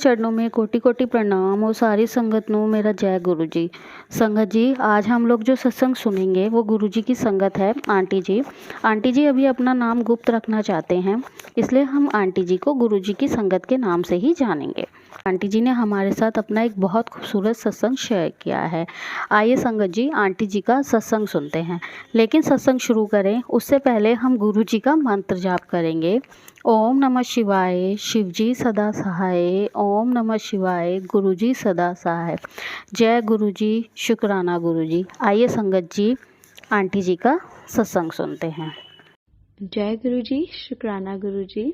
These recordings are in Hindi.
चरणों में कोटि कोटि प्रणाम और सारी संगत नु मेरा जय गुरु जी। संगत जी, आज हम लोग जो सत्संग सुनेंगे वो गुरु जी की संगत है आंटी जी। आंटी जी अभी अपना नाम गुप्त रखना चाहते हैं, इसलिए हम आंटी जी को गुरु जी की संगत के नाम से ही जानेंगे। आंटी जी ने हमारे साथ अपना एक बहुत खूबसूरत सत्संग शेयर किया है। आइए संगत जी आंटी जी का सत्संग सुनते हैं। लेकिन सत्संग शुरू करें उससे पहले हम गुरु जी का मंत्र जाप करेंगे। ओम नमः शिवाय, शिवजी सदा सहाय। ओम नमः शिवाय, गुरुजी सदा सहाय। जय गुरु जी, शुक्राना गुरु जी। आइए संगत जी आंटी जी का सत्संग सुनते हैं। जय गुरु जी, शुक्राना गुरु जी।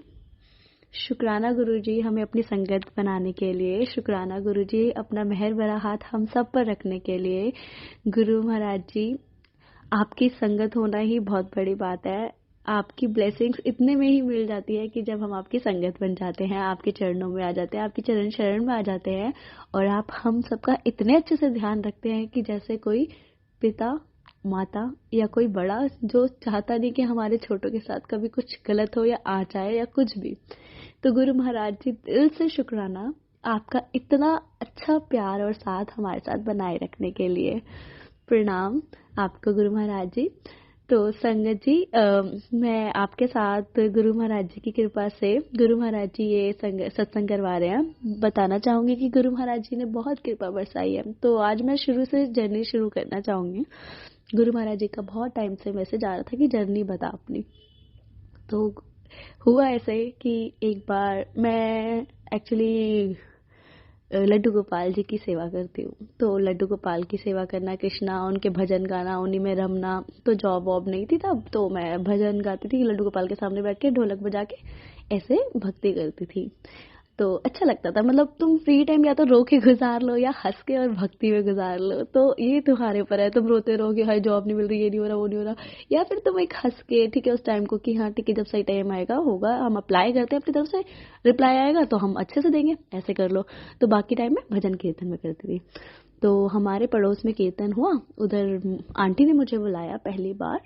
शुक्राना गुरु जी हमें अपनी संगत बनाने के लिए, शुक्राना गुरु जी अपना मेहर भरा हाथ हम सब पर रखने के लिए। गुरु महाराज जी, आपकी संगत होना ही बहुत बड़ी बात है। आपकी ब्लेसिंग्स इतने में ही मिल जाती है कि जब हम आपकी संगत बन जाते हैं, आपके चरणों में आ जाते हैं, आपके चरण शरण में आ जाते हैं और आप हम सबका इतने अच्छे से ध्यान रखते हैं कि जैसे कोई पिता माता या कोई बड़ा जो चाहता नहीं कि हमारे छोटों के साथ कभी कुछ गलत हो या आ जाए या कुछ भी। तो गुरु महाराज जी, दिल से शुक्राना आपका इतना अच्छा प्यार और साथ हमारे साथ बनाए रखने के लिए। प्रणाम आपको गुरु महाराज जी। तो संगत जी, मैं आपके साथ गुरु महाराज जी की कृपा से, गुरु महाराज जी ये सत्संग करवा रहे हैं। बताना चाहूंगी कि गुरु महाराज जी ने बहुत कृपा बरसाई है। तो आज मैं शुरू से जर्नी शुरू करना चाहूंगी। गुरु महाराज जी का बहुत टाइम से मैसेज आ रहा था कि जर्नी बता अपनी। तो हुआ ऐसे कि एक बार मैं एक्चुअली लड्डू गोपाल जी की सेवा करती हूँ। तो लड्डू गोपाल की सेवा करना, कृष्णा उनके भजन गाना, उन्हीं में रमना। तो जॉब वॉब नहीं थी तब, तो मैं भजन गाती थी लड्डू गोपाल के सामने बैठ के, ढोलक बजा के ऐसे भक्ति करती थी। तो अच्छा लगता था। मतलब तुम फ्री टाइम या तो रो के गुजार लो या हंस के और भक्ति में गुजार लो, तो ये तुम्हारे ऊपर है। तुम रोते रहोगे हाय जॉब नहीं मिल रही, ये नहीं हो रहा, वो नहीं हो रहा, या फिर तुम एक हंस के ठीक है उस टाइम को कि हाँ ठीक है, जब सही टाइम आएगा होगा, हम अप्लाई करते हैं अपनी तरफ से, रिप्लाई आएगा तो हम अच्छे से देंगे, ऐसे कर लो। तो बाकी टाइम में भजन कीर्तन में करती थी। तो हमारे पड़ोस में कीर्तन हुआ, उधर आंटी ने मुझे बुलाया पहली बार।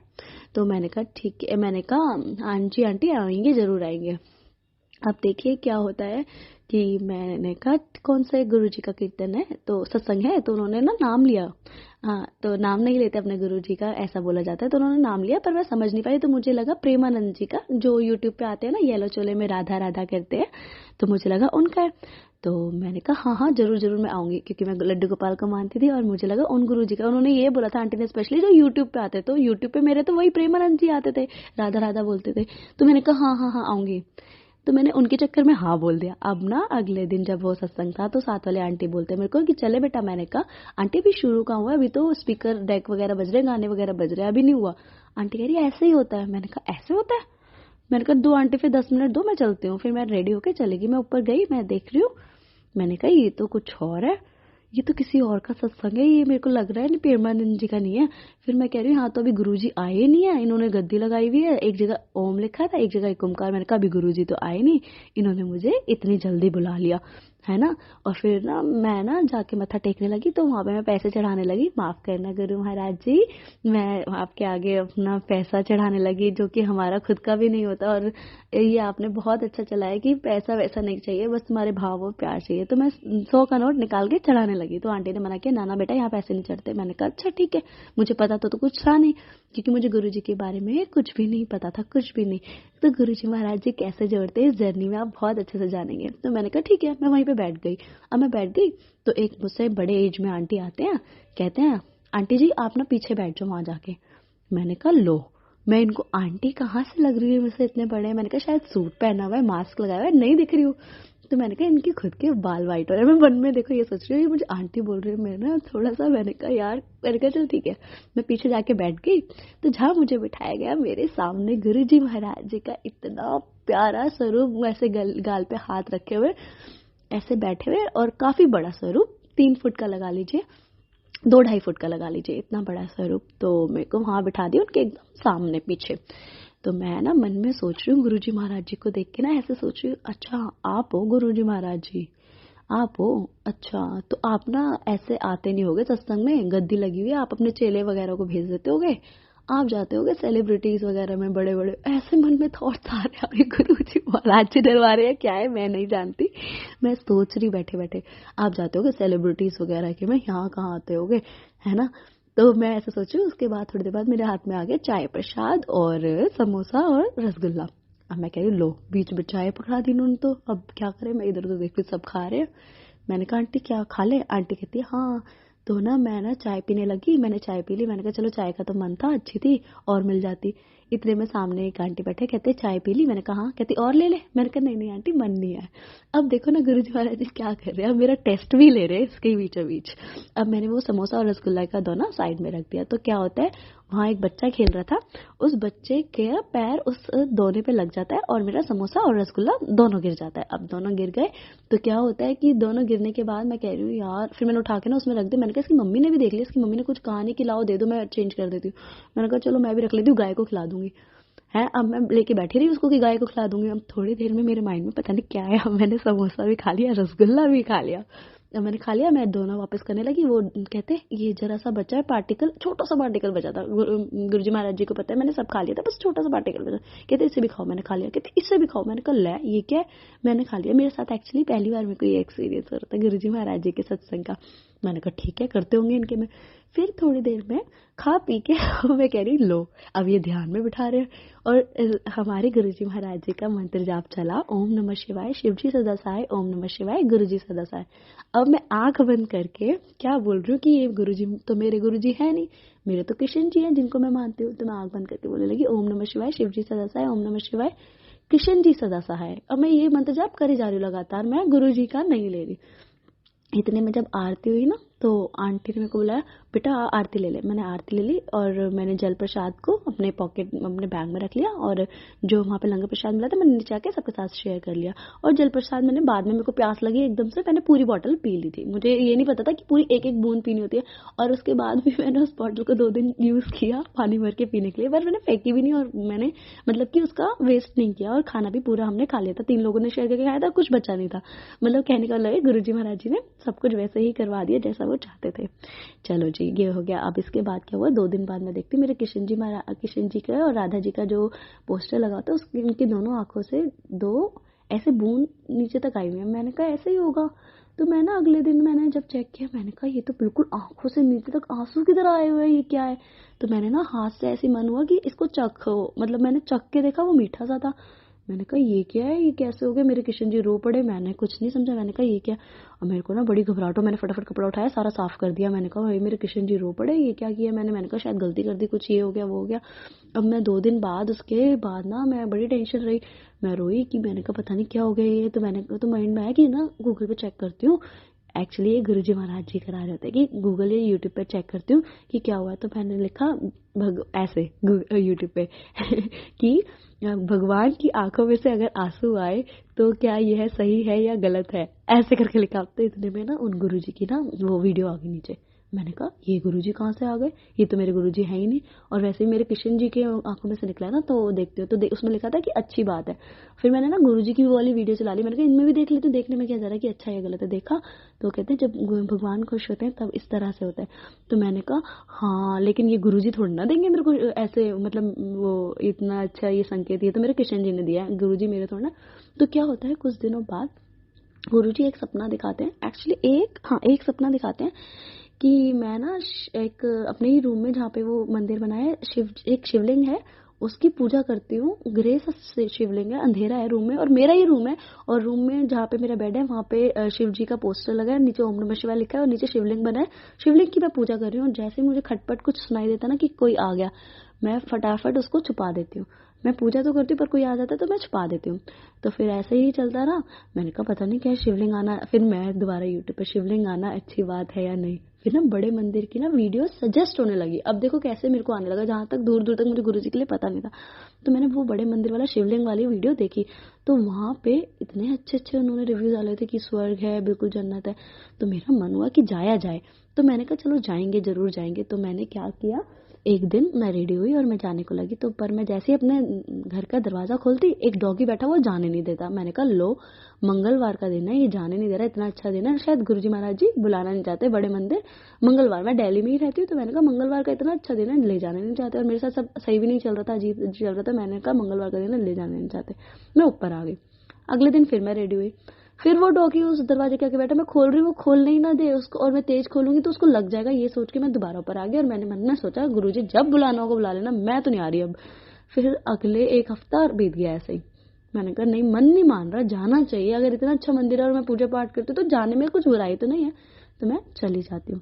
तो मैंने कहा ठीक है, मैंने कहा आंटी आंटी आएंगे, जरूर आएंगे। अब देखिए क्या होता है कि मैंने कहा कौन से गुरु जी का कीर्तन है, तो सत्संग है। तो उन्होंने ना नाम लिया। हाँ, तो नाम नहीं लेते अपने गुरु जी का, ऐसा बोला जाता है। तो उन्होंने नाम लिया पर मैं समझ नहीं पाई। तो मुझे लगा प्रेमानंद जी का, जो यूट्यूब पे आते हैं ना, येलो चोले में राधा राधा करते हैं, तो मुझे लगा उनका है। तो मैंने कहा हाँ हाँ जरूर जरूर मैं आऊंगी, क्योंकि मैं लड्डू गोपाल को मानती थी और मुझे लगा उन गुरु जी का। उन्होंने ये बोला था आंटी ने स्पेशली, जो यूट्यूब पे आते। तो यूट्यूब पे मेरे तो वही प्रेमानंद जी आते थे, राधा राधा बोलते थे। तो मैंने कहा हाँ हाँ हाँ आऊंगी। तो मैंने उनके चक्कर में हाँ बोल दिया। अब ना अगले दिन जब वो सत्संग था तो साथ वाले आंटी बोलते मेरे को कि चले बेटा। मैंने कहा आंटी अभी शुरू का हुआ, अभी तो स्पीकर डेक वगैरह बज रहे, गाने वगैरह बज रहे, अभी नहीं हुआ। आंटी कह रही ऐसे ही होता है। मैंने कहा ऐसे होता है? मैंने कहा दो आंटी, फिर 10 मिनट दो, मैं चलती हूँ। फिर मैं रेडी होके चलेगी। मैं ऊपर गई, मैं देख रही हूँ, मैंने कहा ये तो कुछ और है, ये तो किसी और का सत्संग है, ये मेरे को लग रहा है नहीं प्रेमानंद जी का नहीं है। फिर मैं कह रही हूँ हाँ तो अभी गुरुजी आए नहीं है, इन्होंने गद्दी लगाई हुई है, एक जगह ओम लिखा था, एक जगह एक ओमकार। मैंने कहा अभी गुरुजी तो आए नहीं, इन्होंने मुझे इतनी जल्दी बुला लिया है ना। और फिर ना मैं ना जाके मत्था टेकने लगी, तो वहां पे मैं पैसे चढ़ाने लगी। माफ करना गुरु महाराज जी, मैं आपके आगे अपना पैसा चढ़ाने लगी, जो कि हमारा खुद का भी नहीं होता। और ये आपने बहुत अच्छा चलाया कि पैसा वैसा नहीं चाहिए, बस तुम्हारे भाव और प्यार चाहिए। तो मैं 100 का नोट निकाल के चढ़ाने लगी। तो आंटी ने मना किया, नाना बेटा यहाँ पैसे नहीं चढ़ते। मैंने कहा अच्छा ठीक है, मुझे पता तो कुछ था नहीं, क्योंकि मुझे गुरुजी के बारे में कुछ भी नहीं पता था, कुछ भी नहीं। तो गुरुजी महाराज जी कैसे जोड़ते हैं इस जर्नी में आप बहुत अच्छे से जानेंगे। तो मैंने कहा ठीक है, मैं वहीं पे बैठ गई। अब मैं बैठ गई तो एक मुझसे बड़े एज में आंटी आते हैं, कहते हैं आंटी जी आप ना पीछे बैठ जाओ वहां जाके। मैंने कहा लो, मैं इनको आंटी कहाँ से लग रही है, मुझसे इतने बड़े हैं। मैंने कहा शायद सूट पहना हुआ है, मास्क लगाया हुआ है, नहीं दिख रही हूँ। तो मैंने कहा इनके खुद के बाल वाइट हो रहे हैं। मैं मन में देखो ये सोच रही हूँ, ये मुझे आंटी बोल रही है। मैं ना थोड़ा सा, मैंने कहा यार, मैंने कहा चल ठीक है। मैं पीछे जाके बैठ गई। तो जहाँ मुझे बिठाया गया, मेरे सामने गुरुजी महाराज जी का इतना प्यारा स्वरूप, वैसे गाल पे हाथ रखे हुए ऐसे बैठे हुए, और काफी बड़ा स्वरूप, 3 फुट का लगा लीजिए, 2-2.5 फुट का लगा लीजिए, इतना बड़ा स्वरूप। तो मेरे को वहां बिठा दिया उनके एकदम सामने पीछे। तो मैं ना मन में सोच रही हूँ गुरुजी महाराज जी को देख के ना ऐसे सोच रही हूँ, अच्छा आप हो गुरुजी महाराज जी, आप हो, अच्छा तो आप ना ऐसे आते नहीं होगे सत्संग में, गद्दी लगी हुई है, आप अपने चेले वगैरह को भेज देते होगे, आप जाते होगे सेलिब्रिटीज वगैरह में, बड़े बड़े, ऐसे मन में थॉट्स आ रहे हैं अभी गुरुजी महाराज जी डरवा रहे हैं, क्या है मैं नहीं जानती। मैं सोच रही बैठे बैठे, आप जाते होगे सेलिब्रिटीज वगैरह के में, यहाँ कहाँ आते होगे, है ना। तो मैं ऐसे सोची। उसके बाद थोड़ी देर बाद मेरे हाथ में आ गया चाय प्रसाद और समोसा और रसगुल्ला। अब मैं कह रही हूँ लो, बीच में चाय पकड़ा दी उन्होंने, तो अब क्या करें, मैं इधर उधर देखती सब खा रहे हैं। मैंने कहा आंटी क्या खा ले, आंटी कहती है हाँ। तो ना मैं ना चाय पीने लगी, मैंने चाय पी ली। मैंने कहा चलो चाय का तो मन था, अच्छी थी और मिल जाती। इतने में सामने एक आंटी बैठे, कहते चाय पी ली, मैंने कहा हाँ, कहती और ले ले। मैंने कहा नहीं नहीं आंटी मन नहीं है। अब देखो ना गुरुजी महाराज जी क्या कर रहे हैं, अब मेरा टेस्ट भी ले रहे हैं इसके बीचों बीच। अब मैंने वो समोसा और रसगुल्ला का दोना साइड में रख दिया। तो क्या होता है, वहाँ एक बच्चा खेल रहा था, उस बच्चे के पैर उस दोने पे लग जाता है और मेरा समोसा और रसगुल्ला दोनों गिर जाता है। अब दोनों गिर गए तो क्या होता है कि दोनों गिरने के बाद मैं कह रही हूँ यार, फिर मैंने उठा के ना उसमें रख दिया। मैंने कहा इसकी मम्मी ने भी देख लिया, इसकी मम्मी ने कुछ कहा नहीं कि लाओ दे दो, मैं चेंज कर देती हूँ। मैंने कहा चलो मैं भी रख लेती हूँ, गाय को खिला दूंगी, है। अब मैं लेके बैठी रही उसको कि गाय को खिला दूंगी। अब थोड़ी देर में मेरे माइंड में पता नहीं क्या है, अब मैंने समोसा भी खा लिया, रसगुल्ला भी खा लिया। जब मैंने खा लिया, मैं दोनों वापस करने लगी। वो कहते ये जरा सा बचा है पार्टिकल, छोटा सा पार्टिकल बचा था। गुरुजी महाराज जी को पता है मैंने सब खा लिया था, बस छोटा सा पार्टिकल बचा। कहते इसे भी खाओ, मैंने खा लिया। कहते इससे भी खाओ, मैंने कहा ले ये क्या है, मैंने खा लिया। मेरे साथ एक्चुअली पहली बार मेरे को ये एक्सपीरियंस हो रहा था गुरुजी महाराज जी के सत्संग का। मैंने कहा ठीक है, करते होंगे इनके में। फिर थोड़ी देर में खा पी के मैं कह रही लो, अब ये ध्यान में बिठा रहे हैं। और हमारे गुरुजी महाराज जी का मंत्र जाप चला, ओम नमः शिवाय, शिवजी सदा सहाय, ओम नमः शिवाय, गुरुजी सदा सहाय। अब मैं आंख बंद करके क्या बोल रही हूँ कि ये गुरुजी तो मेरे गुरुजी है नहीं, मेरे तो किशन जी हैं जिनको मैं मानती हूँ। तो मैं आंख बंद करके बोलने लगी ओम नमः शिवाय, शिवजी सदा सहाय, ओम नमः शिवाय, किशन जी सदा सहाय। अब मैं ये मंत्र जाप करे जा रही हूँ लगातार, मैं गुरुजी का नहीं ले रही। इतने में जब आरती हुई ना, तो आंटी ने मेरे को बुलाया, बेटा आरती ले ले। मैंने आरती ले ली और मैंने जल प्रसाद को अपने पॉकेट अपने बैग में रख लिया, और जो वहाँ पे लंगर प्रसाद मिला था मैंने नीचे आके सबके साथ शेयर कर लिया। और जल प्रसाद मैंने बाद में, मेरे को प्यास लगी एकदम से, मैंने पूरी बोतल पी ली थी। मुझे ये नहीं पता था कि पूरी एक एक बूंद पीनी होती है। और उसके बाद भी मैंने उस बॉटल को 2 दिन यूज़ किया पानी भर के पीने के लिए, पर मैंने फेंकी भी नहीं और मैंने मतलब कि उसका वेस्ट नहीं किया। और खाना भी पूरा हमने खा लिया था, 3 लोगों ने शेयर करके खाया था, कुछ बचा नहीं था। मतलब कहने का मतलब गुरुजी महाराज जी ने सब कुछ वैसे ही करवा दिया जैसा वो चाहते थे। चलो जी, ये हो गया। अब इसके बाद क्या हुआ, 2 दिन बाद मैं देखती मेरे किशन जी का और राधा जी का जो पोस्टर लगा था, उसकी उनकी दोनों आंखों से 2 ऐसे बूंद नीचे तक आई हुई है। मैंने कहा ऐसे ही होगा। तो मैं ना अगले दिन मैंने जब चेक किया, मैंने कहा ये तो बिल्कुल आंखों से नीचे तक आंसू की तरह आए हुए हैं, ये क्या है। तो मैंने ना हाथ से ऐसे मन हुआ कि इसको चखो, मतलब मैंने चख के देखा, वो मीठा सा था। मैंने कहा ये क्या है, ये कैसे हो गया। मेरे किशन जी रो पड़े, मैंने कुछ नहीं समझा। मैंने कहा ये क्या। और मेरे को ना बड़ी घबराहट हो, मैंने फटाफट कपड़ा उठाया, सारा साफ कर दिया। मैंने कहा भाई मेरे किशन जी रो पड़े, ये क्या किया मैंने कहा शायद गलती कर दी कुछ, ये हो गया वो हो गया। अब मैं 2 दिन बाद उसके बाद ना मैं बड़ी टेंशन रही, मैं रोई कि मैंने कहा पता नहीं क्या हो गया ये। तो मैंने तो माइंड में आया कि ना गूगल पे चेक करती हूँ। एक्चुअली ये गुरुजी महाराज जी करा रहे थे कि गूगल या यूट्यूब पे चेक करती हूँ कि क्या हुआ। तो मैंने लिखा ऐसे यूट्यूब पे कि भगवान की आंखों में से अगर आंसू आए तो क्या यह सही है या गलत है, ऐसे करके लिखा। तो इतने में ना उन गुरुजी की ना वो वीडियो आ गई नीचे। मैंने कहा ये गुरुजी कहाँ से आ गए, ये तो मेरे गुरुजी है ही नहीं। और वैसे ही मेरे किशन जी के आंखों में से निकला ना, तो देखते हो तो उसमें लिखा था कि अच्छी बात है। फिर मैंने ना गुरुजी की वो वाली वीडियो चला ली, मैंने कहा इनमें भी देख लेते, देखने में क्या जा रहा है कि अच्छा है गलत है। देखा तो कहते हैं जब भगवान खुश होते हैं तब इस तरह से होता है। तो मैंने कहा हाँ, लेकिन ये गुरुजी थोड़ी ना देंगे मेरे को ऐसे, मतलब वो इतना अच्छा ये संकेत, ये तो मेरे किशन जी ने दिया है, गुरुजी मेरे थोड़ा ना। तो क्या होता है, कुछ दिनों बाद गुरुजी एक सपना दिखाते हैं। एक्चुअली एक सपना दिखाते हैं कि मैं ना एक अपने ही रूम में, जहाँ पे वो मंदिर बनाया है, एक शिवलिंग है, उसकी पूजा करती हूँ। ग्रे सा शिवलिंग है, अंधेरा है रूम में, और मेरा ही रूम है। और रूम में जहाँ पे मेरा बेड है वहाँ पे शिव जी का पोस्टर लगा है, नीचे ओम नमः शिवाय लिखा है और नीचे शिवलिंग बना है। शिवलिंग की मैं पूजा कर रही हूँ, और जैसे मुझे खटपट कुछ सुनाई देता ना कि कोई आ गया, मैं फटाफट उसको छुपा देती हूँ। मैं पूजा तो करती हूँ पर कोई आ जाता है तो मैं छुपा देती हूँ। तो फिर ऐसे ही चलता रहा। मैंने कहा पता नहीं क्या शिवलिंग आना, फिर मैं दोबारा यूट्यूब पे शिवलिंग आना अच्छी बात है या नहीं। फिर ना बड़े मंदिर की ना वीडियो सजेस्ट होने लगी। अब देखो कैसे मेरे को आने लगा, जहाँ तक दूर दूर तक मुझे गुरुजी के लिए पता नहीं था। तो मैंने वो बड़े मंदिर वाला शिवलिंग वाली वीडियो देखी, तो वहाँ पे इतने अच्छे अच्छे उन्होंने रिव्यूज डाले थे कि स्वर्ग है, बिल्कुल जन्नत है। तो मेरा मन हुआ कि जाया जाए। तो मैंने कहा चलो जाएंगे, जरूर जाएंगे। तो मैंने क्या किया, एक दिन मैं रेडी हुई और मैं जाने को लगी, तो पर मैं जैसे ही अपने घर का दरवाजा खोलती, एक डॉगी बैठा वो जाने नहीं देता। मैंने कहा लो, मंगलवार का दिन है, ये जाने नहीं दे रहा, इतना अच्छा दिन है, शायद गुरुजी महाराज जी बुलाना नहीं चाहते बड़े मंदिर, मंगलवार, मैं दिल्ली में ही रहती हूँ, तो मैंने कहा मंगलवार का इतना अच्छा दिन है, ले जाने नहीं चाहते, और मेरे साथ सब सही भी नहीं चल रहा था, अजीब चल रहा था। मैंने कहा मंगलवार का दिन है, ले जाने नहीं चाहते। मैं ऊपर आ गई। अगले दिन फिर मैं रेडी हुई, फिर वो डॉगी उस दरवाजे के आगे बैठा, मैं खोल रही हूँ, वो खोलने ही ना दे उसको, और मैं तेज खोलूंगी तो उसको लग जाएगा, ये सोच के मैं दोबारा ऊपर आ गई। और मैंने मन में सोचा गुरुजी जब बुलाना होगा बुला लेना, मैं तो नहीं आ रही अब। फिर अगले एक हफ्ता बीत गया ऐसे ही। मैंने कहा नहीं, मन नहीं मान रहा, जाना चाहिए, अगर इतना अच्छा मंदिर है और मैं पूजा पाठ करती हूँ तो जाने में कुछ बुराई तो नहीं है, तो मैं चली जाती हूँ।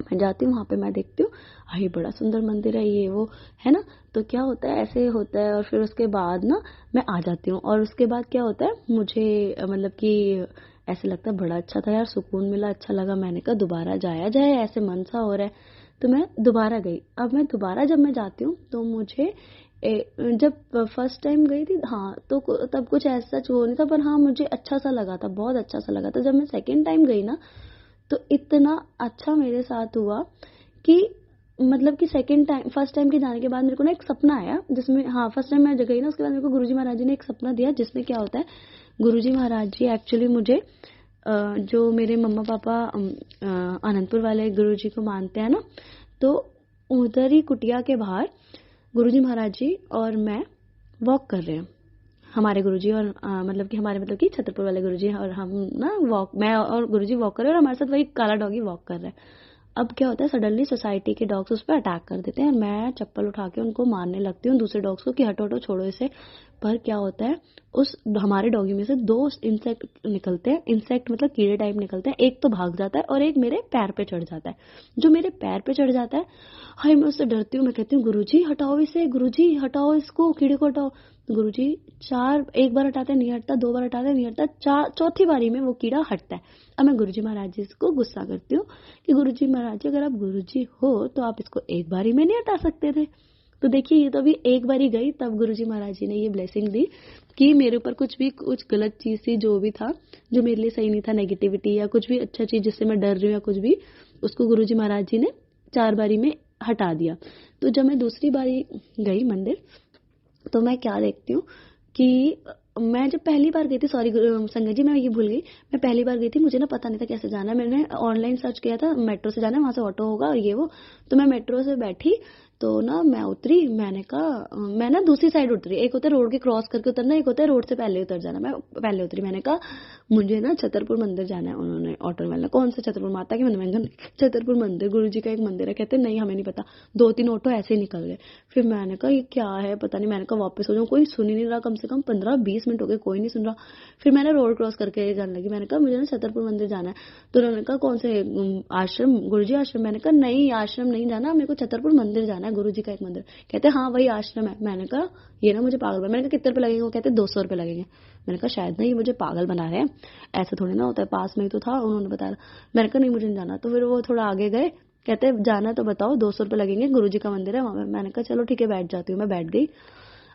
मैं जाती हूँ वहां पे, मैं देखती हूँ अरे बड़ा सुंदर मंदिर है, ये वो है ना, तो क्या होता है ऐसे होता है। और फिर उसके बाद ना मैं आ जाती हूँ, और उसके बाद क्या होता है, मुझे मतलब कि ऐसे लगता है बड़ा अच्छा था यार, सुकून मिला, अच्छा लगा। मैंने कहा दोबारा जाया जाए, ऐसे मन सा हो रहा है, तो मैं दोबारा गई। अब मैं दोबारा जब मैं जाती हूँ तो मुझे जब फर्स्ट टाइम गई थी, हाँ, तो तब कुछ ऐसा वो नहीं था, पर हाँ मुझे अच्छा सा लगा था, बहुत अच्छा सा लगा था। जब मैं सेकेंड टाइम गई ना, तो इतना अच्छा मेरे साथ हुआ कि मतलब कि सेकंड टाइम, फर्स्ट टाइम के जाने के बाद मेरे को ना एक सपना आया, जिसमें, हाँ, फर्स्ट टाइम मैं गई ना, उसके बाद मेरे को गुरुजी महाराज जी ने एक सपना दिया, जिसमें क्या होता है, गुरुजी महाराज जी एक्चुअली मुझे जो मेरे मम्मा पापा आनंदपुर वाले गुरुजी को मानते हैं ना, तो उधर ही कुटिया के बाहर गुरुजी महाराज जी और मैं वॉक कर रहे हैं। हमारे गुरुजी और मतलब कि हमारे मतलब कि छतरपुर वाले गुरुजी और हम ना वॉक, मैं और गुरुजी वॉक कर रहे हैं, और हमारे साथ वही काला डॉगी वॉक कर रहा है। अब क्या होता है, सडनली सोसाइटी के डॉग्स उस पर अटैक कर देते हैं, और मैं चप्पल उठा के उनको मारने लगती हूँ, दूसरे डॉग्स को, कि हटो हटो छोड़ो इसे। पर क्या होता है, उस हमारे डॉगी में से दो इंसेक्ट निकलते हैं, इंसेक्ट मतलब कीड़े टाइप निकलते हैं, एक तो भाग जाता है और एक मेरे पैर पे चढ़ जाता है। जो मेरे पैर पे चढ़ जाता है, हाय मैं उससे डरती हूँ, मैं कहती हूँ गुरुजी हटाओ इसे, गुरुजी हटाओ इसको, कीड़े को हटाओ। गुरुजी एक बार हटाते नहीं हटता, दो बार हटाते नहीं हटता, चौथी बारी में वो कीड़ा हटता है। अब मैं गुरुजी महाराज जी को गुस्सा करती हूँ कि गुरुजी महाराज जी, अगर आप गुरुजी हो तो आप इसको एक बारी में नहीं हटा सकते थे। तो देखिए, ये तो अभी एक बारी गई, तब गुरुजी महाराज जी ने ये ब्लेसिंग दी कि मेरे ऊपर कुछ गलत चीज थी, जो भी था, जो मेरे लिए सही नहीं था, नेगेटिविटी या कुछ भी अच्छा चीज जिससे मैं डर रही हूँ या कुछ भी, उसको गुरुजी महाराज जी ने 4 बारी में हटा दिया। तो जब मैं दूसरी बारी गई मंदिर, तो मैं क्या देखती हूँ कि मैं जब पहली बार गई थी, सॉरी संगत जी मैं ये भूल गई, मैं पहली बार गई थी, मुझे ना पता नहीं था कैसे जाना है। मैंने ऑनलाइन सर्च किया था, मेट्रो से जाना है, वहां से ऑटो होगा और ये वो, तो मैं मेट्रो से बैठी, तो ना मैं उतरी, मैंने कहा मैं ना दूसरी साइड उतरी, एक होता है रोड के क्रॉस करके उतरना, एक होता है रोड से पहले उतर जाना, मैं पहले उतरी। मैंने कहा मुझे ना छतरपुर मंदिर जाना है। उन्होंने ऑटो वाले, कौन सा छतरपुर माता के मंदिर? मैंने छतरपुर मंदिर, गुरु जी का एक मंदिर है। कहते नहीं हमें नहीं पता, 2-3 ऑटो ऐसे ही निकल गए। फिर मैंने कहा ये क्या है, पता नहीं। मैंने कहा वापस हो जाऊं, कोई सुन ही नहीं रहा, कम से कम 15-20 मिनट हो गए, कोई नहीं सुन रहा। फिर मैंने रोड क्रॉस करके जाने लगी, मैंने कहा मुझे ना छतरपुर मंदिर जाना है। तो उन्होंने कहा कौन से आश्रम? गुरुजी आश्रम। मैंने कहा नहीं, आश्रम नहीं जाना, मेरे को छतरपुर मंदिर जाना है, गुरुजी का एक मंदिर। कहते हाँ वही आश्रम है। मैंने कहा ये ना मुझे पागल बना। मैंने कहा कितने रुपए लगेंगे? वो कहते 200 रुपए लगेंगे। मैंने कहा शायद ना ये मुझे पागल बना रहे हैं, ऐसा थोड़ी ना होता है, पास में ही तो था, उन्होंने बताया। मैंने कहा नहीं मुझे नहीं जाना। तो फिर वो थोड़ा आगे गए, कहते जाना तो बताओ, 200 रुपए लगेंगे, गुरुजी का मंदिर है वहां पे। मैंने कहा चलो ठीक है, बैठ जाती हूँ। मैं बैठ गई,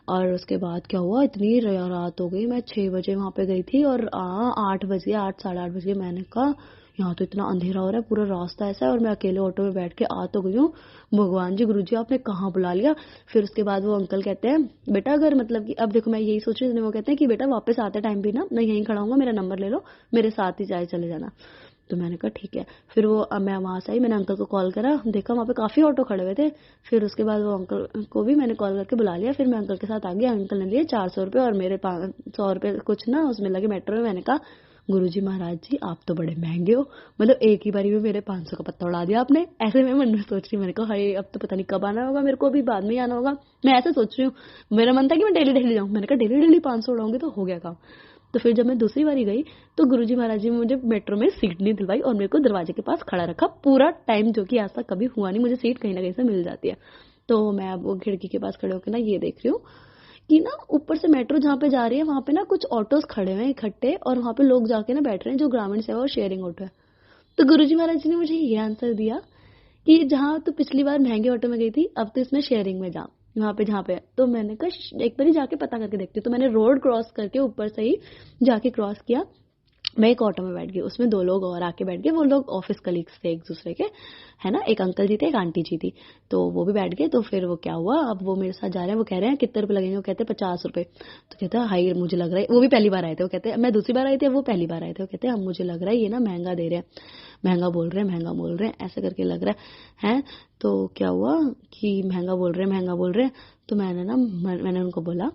और उसके बाद क्या हुआ, इतनी रात हो गई, मैं 6 बजे वहां पे गई थी और 8 बज गए, 8 साढ़े 8 बज गए। मैंने कहा यहाँ तो इतना अंधेरा हो रहा है, पूरा रास्ता ऐसा है, और मैं अकेले ऑटो में बैठ के आ तो गई हूँ, भगवान जी गुरुजी आपने कहाँ बुला लिया। फिर उसके बाद वो अंकल कहते हैं बेटा अगर मतलब कि, अब देखो मैं यही सोच रही हूँ, वो कहते हैं कि बेटा वापस आते टाइम भी ना मैं यहीं खड़ा हूँ, मेरा नंबर ले लो, मेरे साथ ही चाहे चले जाना। तो मैंने कहा ठीक है। फिर वो मैं वहां से आई, मैंने अंकल को कॉल करा, देखा वहां पे काफी ऑटो खड़े हुए थे। फिर उसके बाद वो अंकल को भी मैंने कॉल करके बुला लिया। फिर मैं अंकल के साथ आ गया, अंकल ने लिए 400 रुपये और मेरे 500 रुपये कुछ ना उसमें लगे मेट्रो में। मैंने कहा गुरुजी महाराज जी आप तो बड़े महंगे हो, मतलब एक ही बारी में मेरे 500 का पत्ता उड़ा दिया आपने। ऐसे मैं मन में सोच रही, मैंने कहा हाय अब तो पता नहीं कब आना होगा मेरे को, अभी बाद में ही आना होगा। मैं ऐसे सोच रही हूँ, मेरा मन था कि मैं डेली डेली जाऊँ, मैंने कहा डेली डेली 500 उड़ाऊंगी तो हो गया काम। तो फिर जब मैं दूसरी बारी गई, तो गुरुजी महाराज जी ने मुझे मेट्रो में सीट नहीं दिलवाई और मेरे को दरवाजे के पास खड़ा रखा पूरा टाइम, जो कि आज तक कभी हुआ नहीं, मुझे सीट कहीं ना कहीं से मिल जाती है। तो मैं अब वो खिड़की के पास खड़े होकर ना ये देख रही हूँ कि ना ऊपर से मेट्रो जहाँ पे जा रही है वहां पे ना कुछ ऑटोज खड़े हुए हैं इकट्ठे, और वहां पे लोग जाके ना बैठ रहे हैं जो ग्रामीण सेवा और शेयरिंग ऑटो है। तो गुरुजी महाराज जी ने मुझे ये आंसर दिया कि जहाँ तो पिछली बार महंगे ऑटो में गई थी, अब तो इसमें शेयरिंग में जा, वहां पे जहाँ पे। तो मैंने कहा एक बार ही जाके पता करके देखती हूँ। तो मैंने रोड क्रॉस करके ऊपर से ही जाके क्रॉस किया, मैं एक ऑटो में बैठ गई, उसमें 2 लोग और आके बैठ गए, वो लोग ऑफिस कलीग्स थे एक दूसरे के, है ना। एक अंकल जी थे, एक आंटी जी थी, तो वो भी बैठ गए। तो फिर वो क्या हुआ, अब वो मेरे साथ जा रहे हैं, वो कह रहे हैं कितने रुपए लगेंगे, वो कहते हैं 50 रुपए। तो कहते हैं हाई, मुझे लग रहा है, वो भी पहली बार आए थे, वो कहते हैं मैं दूसरी बार आई थी, वो पहली बार आए थे, वो कहते हैं अब मुझे लग रहा है ये ना महंगा दे रहे हैं, महंगा बोल रहे हैं, महंगा बोल रहे हैं, ऐसे करके लग रहा है। तो क्या हुआ कि महंगा बोल रहे हैं, महंगा बोल रहे हैं। तो मैंने उनको बोला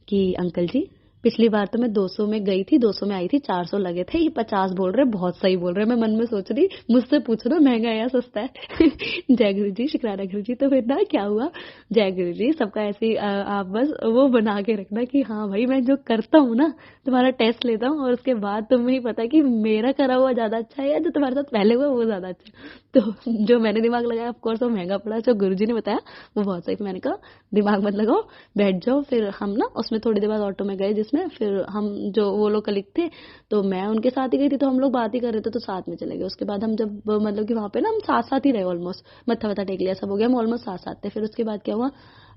कि अंकल जी, पिछली बार तो मैं 200 में गई थी, 200 में आई थी, 400 लगे थे, ये 50 बोल रहे, बहुत सही बोल रहे। मैं मन में सोच रही, मुझसे पूछो ना महंगा है या सस्ता है। जय गुरु जी, शुक्राना गुरु जी। तो फिर ना क्या हुआ, जय गुरु जी, सबका ऐसे ही आप बस वो बना के रखना कि हाँ भाई मैं जो करता हूँ ना, तुम्हारा टेस्ट लेता हूँ और उसके बाद तुम्हें ही पता है कि मेरा करा हुआ ज्यादा अच्छा है या जो तुम्हारे साथ पहले हुआ वो ज्यादा अच्छा है। तो जो मैंने दिमाग लगाया ऑफकोर्स वो महंगा पड़ा, जो गुरु जी ने बताया वो बहुत सही। मैंने कहा दिमाग मत लगाओ, बैठ जाओ। फिर हम ना उसमें थोड़ी देर बाद ऑटो में गए, जिसमें फिर हम जो वो लोग कलीग थे, तो मैं उनके साथ ही गई थी, तो हम लोग बात ही कर रहे थे, तो साथ में चले गए। उसके बाद हम जब मतलब कि वहां पे ना हम साथ साथ ही रहे, ऑलमोस्ट मत्था वत्था टेक लिया, सब हो गया, हम ऑलमोस्ट साथ साथ थे। फिर उसके बाद क्या हुआ,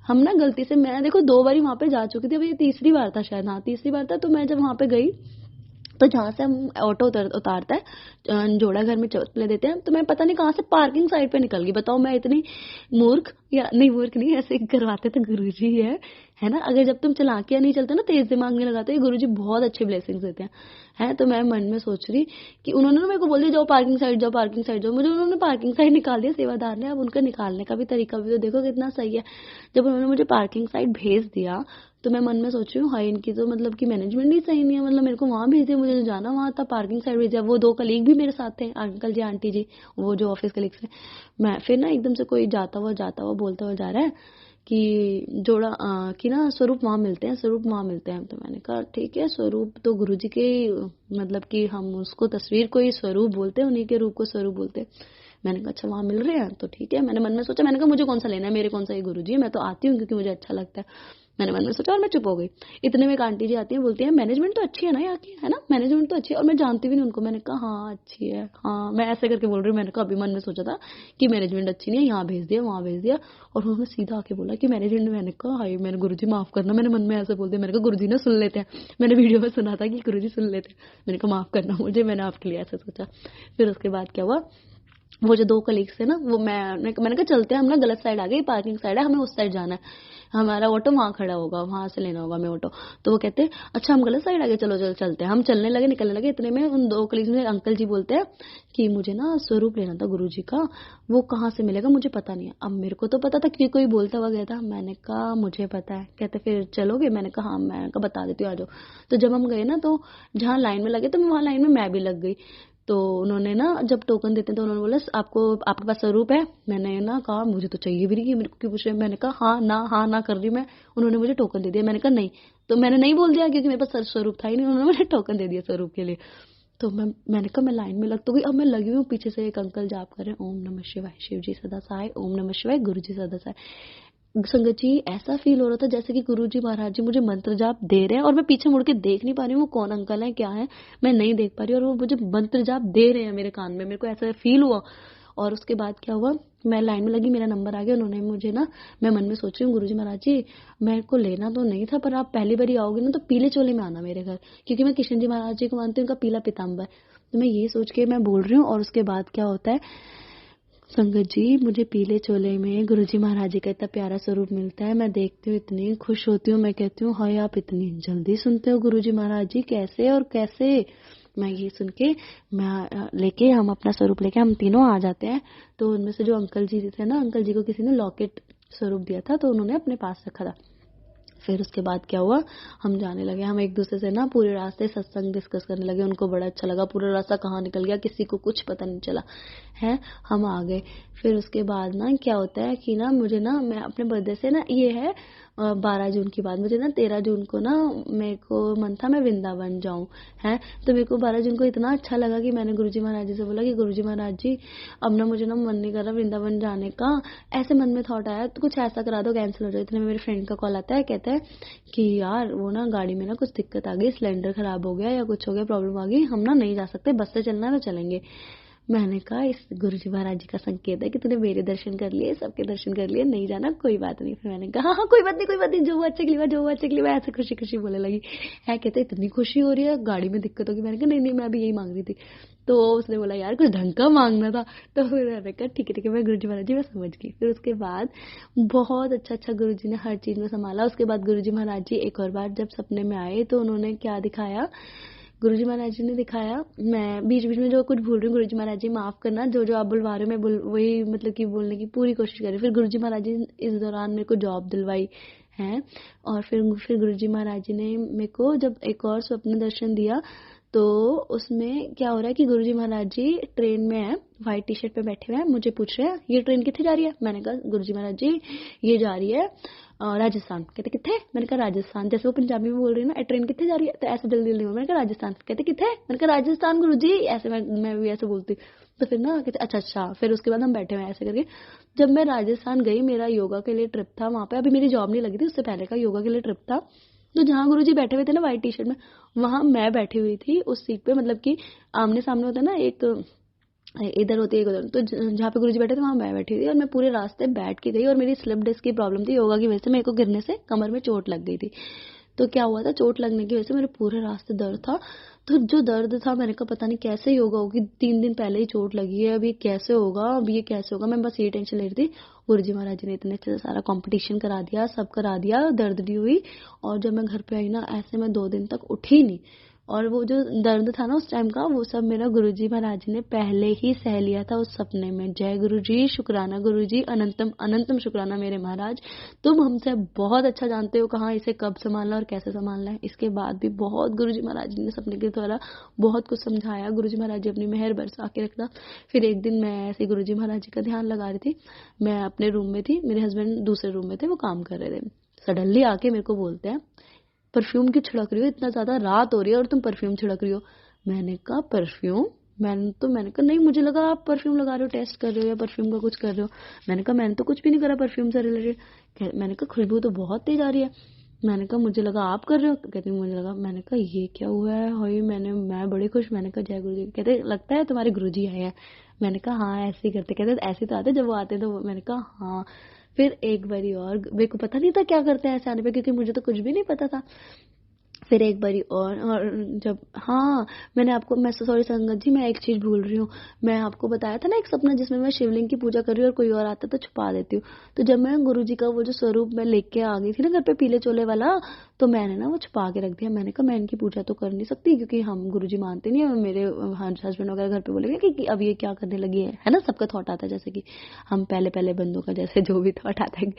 हम ना गलती से, मैं देखो 2 बारी वहां पे जा चुकी थी, अब ये तीसरी बार था शायद, हाँ तीसरी बार था। तो मैं जब वहां पे गई, तो जहाँ से हम ऑटो उतारता है जोड़ा घर में चले देते हैं, तो मैं पता नहीं कहाँ से पार्किंग साइड पे निकल गई। बताओ मैं इतनी मूर्ख, या नहीं मूर्ख नहीं, ऐसे करवाते तो गुरुजी है ना। अगर जब तुम चालाकियां नहीं चलते ना, तेज दिमाग नहीं लगाते, ये गुरुजी बहुत अच्छे ब्लेसिंग्स देते हैं। तो मैं मन में सोच रही कि उन्होंने ना मेरे को बोल दिया जाओ पार्किंग साइड जाओ, पार्किंग साइड जाओ। मुझे उन्होंने पार्किंग साइड निकाल दिया सेवादार ने। अब उनका निकालने का भी तरीका भी तो देखो कितना सही है। जब उन्होंने मुझे पार्किंग साइड भेज दिया, तो मैं मन में सोच रही हूँ हाय इनकी तो मतलब कि मैनेजमेंट ही सही नहीं है, मतलब मेरे को वहां भेज दिया, मुझे जो जाना वहां था, पार्किंग साइड भेजा। वो 2 कलीग भी मेरे साथ थे, अंकल जी आंटी जी, वो जो ऑफिस कलीग्स थे। मैं फिर ना एकदम से कोई जाता हुआ बोलता हुआ जा रहा है कि जोड़ा कि ना स्वरूप वहां मिलते हैं, स्वरूप वहां मिलते हैं। तो मैंने कहा ठीक है, स्वरूप तो गुरुजी के, मतलब कि हम उसको तस्वीर को ही स्वरूप बोलते हैं, उन्हीं के रूप को स्वरूप बोलते हैं। मैंने कहा अच्छा वहां मिल रहे हैं तो ठीक है। मैंने मन में सोचा, मैंने कहा मुझे कौन सा लेना है, मेरे कौन सा ये गुरुजी है, मैं तो आती हूँ क्योंकि मुझे अच्छा लगता है। मैंने मन में सोचा और मैं चुप हो गई। इतने में एक आंटी जी आती हैं, बोलती है मैनेजमेंट तो अच्छी है ना यहाँ की, है ना, मैनेजमेंट तो अच्छी है। और मैं जानती भी नहीं उनको। मैंने कहा हाँ अच्छी है, हाँ मैं ऐसे करके बोल रही हूँ। मैंने कहा अभी मन में सोचा था कि मैनेजमेंट अच्छी नहीं है, यहाँ भेज दिया वहां भेज दिया, और उन्होंने सीधा आके बोला कि मैनेजमेंट। मैंने कहा हाय, मैंने गुरुजी माफ करना, मैंने मन में ऐसे बोल दिया। मैंने कहा गुरुजी ने सुन लेते हैं, मैंने वीडियो में सुना था कि गुरुजी सुन लेते हैं। मैंने कहा माफ करना मुझे, मैंने आपके लिए ऐसा सोचा। फिर उसके बाद क्या हुआ, वो जो 2 कलीग्स थे ना, वो मैंने कहा चलते हैं हम ना, गलत साइड आ गई, पार्किंग साइड है, हमें उस साइड जाना है, हमारा ऑटो वहां खड़ा होगा, वहां से लेना होगा हमें ऑटो। तो वो कहते हैं अच्छा हम गलत साइड आ गए, चलो चलो चलते हैं। हम चलने लगे, निकलने लगे। इतने में उन 2 कलीग्स में अंकल जी बोलते हैं कि मुझे ना स्वरूप लेना था गुरुजी का, वो कहाँ से मिलेगा मुझे पता नहीं है। अब मेरे को तो पता था कि कोई बोलता हुआ गया था। मैंने कहा मुझे पता है। कहते फिर चलोगे, मैंने कहा हाँ, मैं बता देती हूँ आ जाओ। तो जब हम गए ना, तो जहाँ लाइन में लगे, तो वहां लाइन में मैं भी लग गई। तो उन्होंने ना जब टोकन देते हैं, तो उन्होंने बोला आपको, आपके पास स्वरूप है। मैंने ना कहा मुझे तो चाहिए भी नहीं, कि मेरे को क्यों पूछ रहे हैं। मैंने कहा हाँ ना कर रही मैं। उन्होंने मुझे टोकन दे दिया। मैंने कहा नहीं, तो मैंने नहीं बोल दिया क्योंकि मेरे पास स्वरूप था ही नहीं। उन्होंने मुझे टोकन दे दिया स्वरूप के लिए। तो मैंने कहा मैं लाइन में लग तो गई। अब मैं लगी हूँ, पीछे से एक अंकल जाप कर रहे हैं, ओम नमः शिवाय, शिव जी सदा सहाय, ओम नमः शिवाय, गुरु जी सदा सहाय। संगत जी ऐसा फील हो रहा था जैसे कि गुरु जी महाराज जी मुझे मंत्र जाप दे रहे हैं, और मैं पीछे मुड़ के देख नहीं पा रही हूँ वो कौन अंकल है क्या है, मैं नहीं देख पा रही, और वो मुझे मंत्र जाप दे रहे हैं मेरे कान में। मेरे को ऐसा फील हुआ। और उसके बाद क्या हुआ, मैं लाइन में लगी, मेरा नंबर आ गया। उन्होंने मुझे ना, मैं मन में सोच रही हूँ गुरुजी महाराज जी मेरे को लेना तो नहीं था, पर आप पहली बार आओगे ना तो पीले चोले में आना मेरे घर, क्योंकि मैं किशन जी महाराज जी को मानती हूँ, उनका पीला पीताम्बर। तो मैं ये सोच के मैं बोल रही हूँ। और उसके बाद क्या होता है, संगत जी मुझे पीले चोले में गुरुजी महाराज जी का इतना प्यारा स्वरूप मिलता है। मैं देखती हूँ, इतनी खुश होती हूँ। मैं कहती हूँ हाय आप इतनी जल्दी सुनते हो गुरुजी महाराज जी, कैसे और कैसे। मैं ये सुन के, मैं लेके, हम अपना स्वरूप लेके हम तीनों आ जाते हैं। तो उनमें से जो अंकल जी थे ना, अंकल जी को किसी ने लॉकेट स्वरूप दिया था, तो उन्होंने अपने पास रखा था। फिर उसके बाद क्या हुआ, हम जाने लगे। हम एक दूसरे से ना पूरे रास्ते सत्संग डिस्कस करने लगे। उनको बड़ा अच्छा लगा, पूरा रास्ता कहाँ निकल गया किसी को कुछ पता नहीं चला है। हम आ गए। फिर उसके बाद ना क्या होता है कि ना मुझे ना, मैं अपने बर्थडे से ना, ये है 12 जून की बात, मुझे ना 13 जून को ना मेरे को मन था मैं वृंदावन जाऊं है। तो मेरे को 12 जून को इतना अच्छा लगा कि मैंने गुरुजी महाराज जी से बोला कि गुरुजी महाराज जी अब ना मुझे ना मन नहीं कर रहा वृंदावन जाने का। ऐसे मन में थॉट आया तो कुछ ऐसा करा दो कैंसिल हो जाए। इतने में मेरे फ्रेंड का कॉल आता है, कहता है कि यार वो ना गाड़ी में ना कुछ दिक्कत आ गई, सिलेंडर खराब हो गया या कुछ हो गया, प्रॉब्लम आ गई, हम ना नहीं जा सकते, बस से चलना है तो चलेंगे। मैंने कहा इस गुरुजी महाराज जी का संकेत है कि तूने मेरे दर्शन कर लिए, सबके दर्शन कर लिए, नहीं जाना कोई बात नहीं। फिर मैंने कहा हाँ कोई बात नहीं, कोई बात नहीं, जो हुआ अच्छा के लिए हुआ, जो हुआ अच्छा के लिए हुआ, ऐसे खुशी खुशी बोलने लगी है। कहते इतनी खुशी हो रही है, गाड़ी में दिक्कत होगी। मैंने कहा नहीं नहीं, मैं अभी यही मांग रही थी। तो उसने बोला यार कुछ ढंग का मांगना था। तो फिर मैंने कहा ठीक है मैं गुरुजी महाराज जी मैं समझ गई। फिर उसके बाद बहुत अच्छा गुरुजी ने हर चीज में संभाला। उसके बाद गुरुजी महाराज जी एक और बार जब सपने में आए तो उन्होंने क्या दिखाया, गुरुजी महाराज जी ने दिखाया, मैं बीच बीच में जो कुछ भूल रही हूँ गुरुजी महाराज जी माफ करना, जो जो आप बुलवा रहे हो मैं वही मतलब कि बोलने की पूरी कोशिश कर रही हूँ। फिर गुरुजी महाराज जी इस दौरान मेरे को जॉब दिलवाई है। और फिर गुरुजी महाराज जी ने मेरे को जब एक और स्वप्न दर्शन दिया, तो उसमें क्या हो रहा है कि गुरुजी महाराज जी ट्रेन में है, व्हाइट टी शर्ट पे बैठे हुए हैं, मुझे पूछ रहे हैं ये ट्रेन कितने जा रही है। मैंने कहा गुरुजी महाराज जी ये जा रही है राजस्थान। कहते कितने, मैंने कहा राजस्थान। जैसे वो पंजाबी में बोल रही है ना, ट्रेन कितने जा रही है, तो ऐसे जल्दी जल्दी मैंने कहा राजस्थान। कहते कितने, मैंने कहा राजस्थान गुरुजी, ऐसे मैं भी ऐसे बोलती। तो फिर ना कहते अच्छा। फिर उसके बाद हम बैठे हुए ऐसे करके। जब मैं राजस्थान गई, मेरा योगा के लिए ट्रिप था वहां पे, अभी मेरी जॉब नहीं लगी थी, उससे पहले का योगा के लिए ट्रिप था। तो जहाँ गुरुजी बैठे हुए थे ना व्हाइट टी शर्ट में, वहां मैं बैठी हुई थी उस सीट पे, मतलब कि आमने सामने होता है ना, एक इधर होती है एक उधर। तो जहाँ पे गुरुजी बैठे थे वहां मैं बैठी थी और मैं पूरे रास्ते बैठ के गई। और मेरी स्लिप डिस्क की प्रॉब्लम थी योगा की वजह से, मेरे को गिरने से कमर में चोट लग गई थी। तो क्या हुआ था, चोट लगने की वजह से मेरे पूरे रास्ते दर्द था। तो जो दर्द था मैंने कहा पता नहीं कैसे योगा होगी, 3 दिन पहले ही चोट लगी है, अभी कैसे होगा, अभी ये कैसे होगा, मैं बस ये टेंशन ले रही थी। गुरुजी महाराज जी ने इतने अच्छे से सारा कंपटीशन करा दिया, सब करा दिया, दर्द नहीं हुई। और जब मैं घर पे आई ना, ऐसे मैं 2 दिन तक उठी नहीं। और वो जो दर्द था ना उस टाइम का, वो सब मेरा गुरुजी महाराज जी ने पहले ही सह लिया था उस सपने में। जय गुरुजी, शुक्राना गुरुजी, अनंतम अनंतम शुक्राना मेरे महाराज। तुम हमसे बहुत अच्छा जानते हो कहाँ इसे कब संभालना और कैसे संभालना है। इसके बाद भी बहुत गुरुजी महाराज जी ने सपने के द्वारा बहुत कुछ समझाया। गुरुजी महाराज जी अपनी मेहर बरसा के रखना। फिर एक दिन मैं ऐसे गुरुजी महाराज जी का ध्यान लगा रही थी, मैं अपने रूम में थी, मेरे हस्बैंड दूसरे रूम में थे, वो काम कर रहे थे। सडनली आके मेरे को बोलते हैं परफ्यूम क्यों छिड़क रही हो, इतना ज्यादा रात हो रही है और तुम परफ्यूम छिड़क रही हो। मैंने कहा परफ्यूम, मैंने कहा नहीं, मुझे लगा आप परफ्यूम लगा रहे हो, टेस्ट कर रहे हो या परफ्यूम का कुछ कर रहे हो। मैंने कहा मैंने तो कुछ भी नहीं करा परफ्यूम से रिलेटेड। मैंने कहा खुशबू तो बहुत तेज आ रही है। मैंने कहा मुझे लगा आप कर रहे हो। कहते मुझे लगा। मैंने कहा ये क्या हुआ है, हाय मैं बड़ी खुश। मैंने कहा जय गुरु जी। कहते लगता है तुम्हारे गुरु जी आए हैं। मैंने कहा हाँ ऐसे ही करते। कहते ऐसे तो आते जब वो आते तो। मैंने कहा हाँ। फिर एक बारी और, मेरे को पता नहीं था क्या करते हैं ऐसे आने पे, क्योंकि मुझे तो कुछ भी नहीं पता था। फिर एक बारी और जब, हाँ मैंने आपको, मैं सॉरी संगत जी मैं एक चीज भूल रही हूँ। मैं आपको बताया था ना एक सपना जिसमें मैं शिवलिंग की पूजा कर रही हूँ और कोई और आता तो छुपा देती हूँ। तो जब मैं गुरु जी का वो जो स्वरूप मैं लेके आ गई थी ना घर पे, पीले चोले वाला, तो मैंने ना वो छुपा के रख दिया। मैंने कहा मैं इनकी पूजा तो कर नहीं सकती क्योंकि हम गुरु जी मानते नहीं है। मेरे हस्बैंड वगैरह घर पे बोलेंगे कि अब ये क्या करने लगी है ना। सबका थॉट आता है जैसे कि हम पहले पहले बंदों का जैसे जो भी थॉट आता है।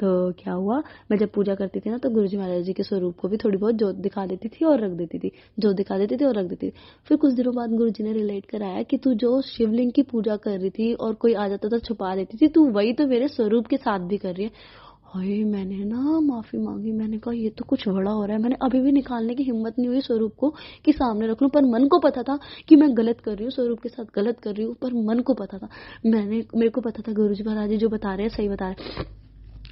तो क्या हुआ, मैं जब पूजा करती थी ना तो गुरुजी महाराज जी के स्वरूप को भी थोड़ी बहुत जोत दिखा देती थी और रख देती थी, जोत दिखा देती थी और रख देती थी। फिर कुछ दिनों बाद गुरुजी ने रिलेट कराया कि तू जो शिवलिंग की पूजा कर रही थी और कोई आ जाता था छुपा देती थी, तू वही तो मेरे स्वरूप के साथ भी कर रही है। हाय मैंने ना माफी मांगी। मैंने कहा ये तो कुछ बड़ा हो रहा है। मैंने अभी भी निकालने की हिम्मत नहीं हुई स्वरूप को कि सामने रख लूं, पर मन को पता था कि मैं गलत कर रही हूँ, स्वरूप के साथ गलत कर रही हूँ, पर मन को पता था। मेरे को पता था गुरुजी महाराज जी जो बता रहे हैं सही बता रहे हैं।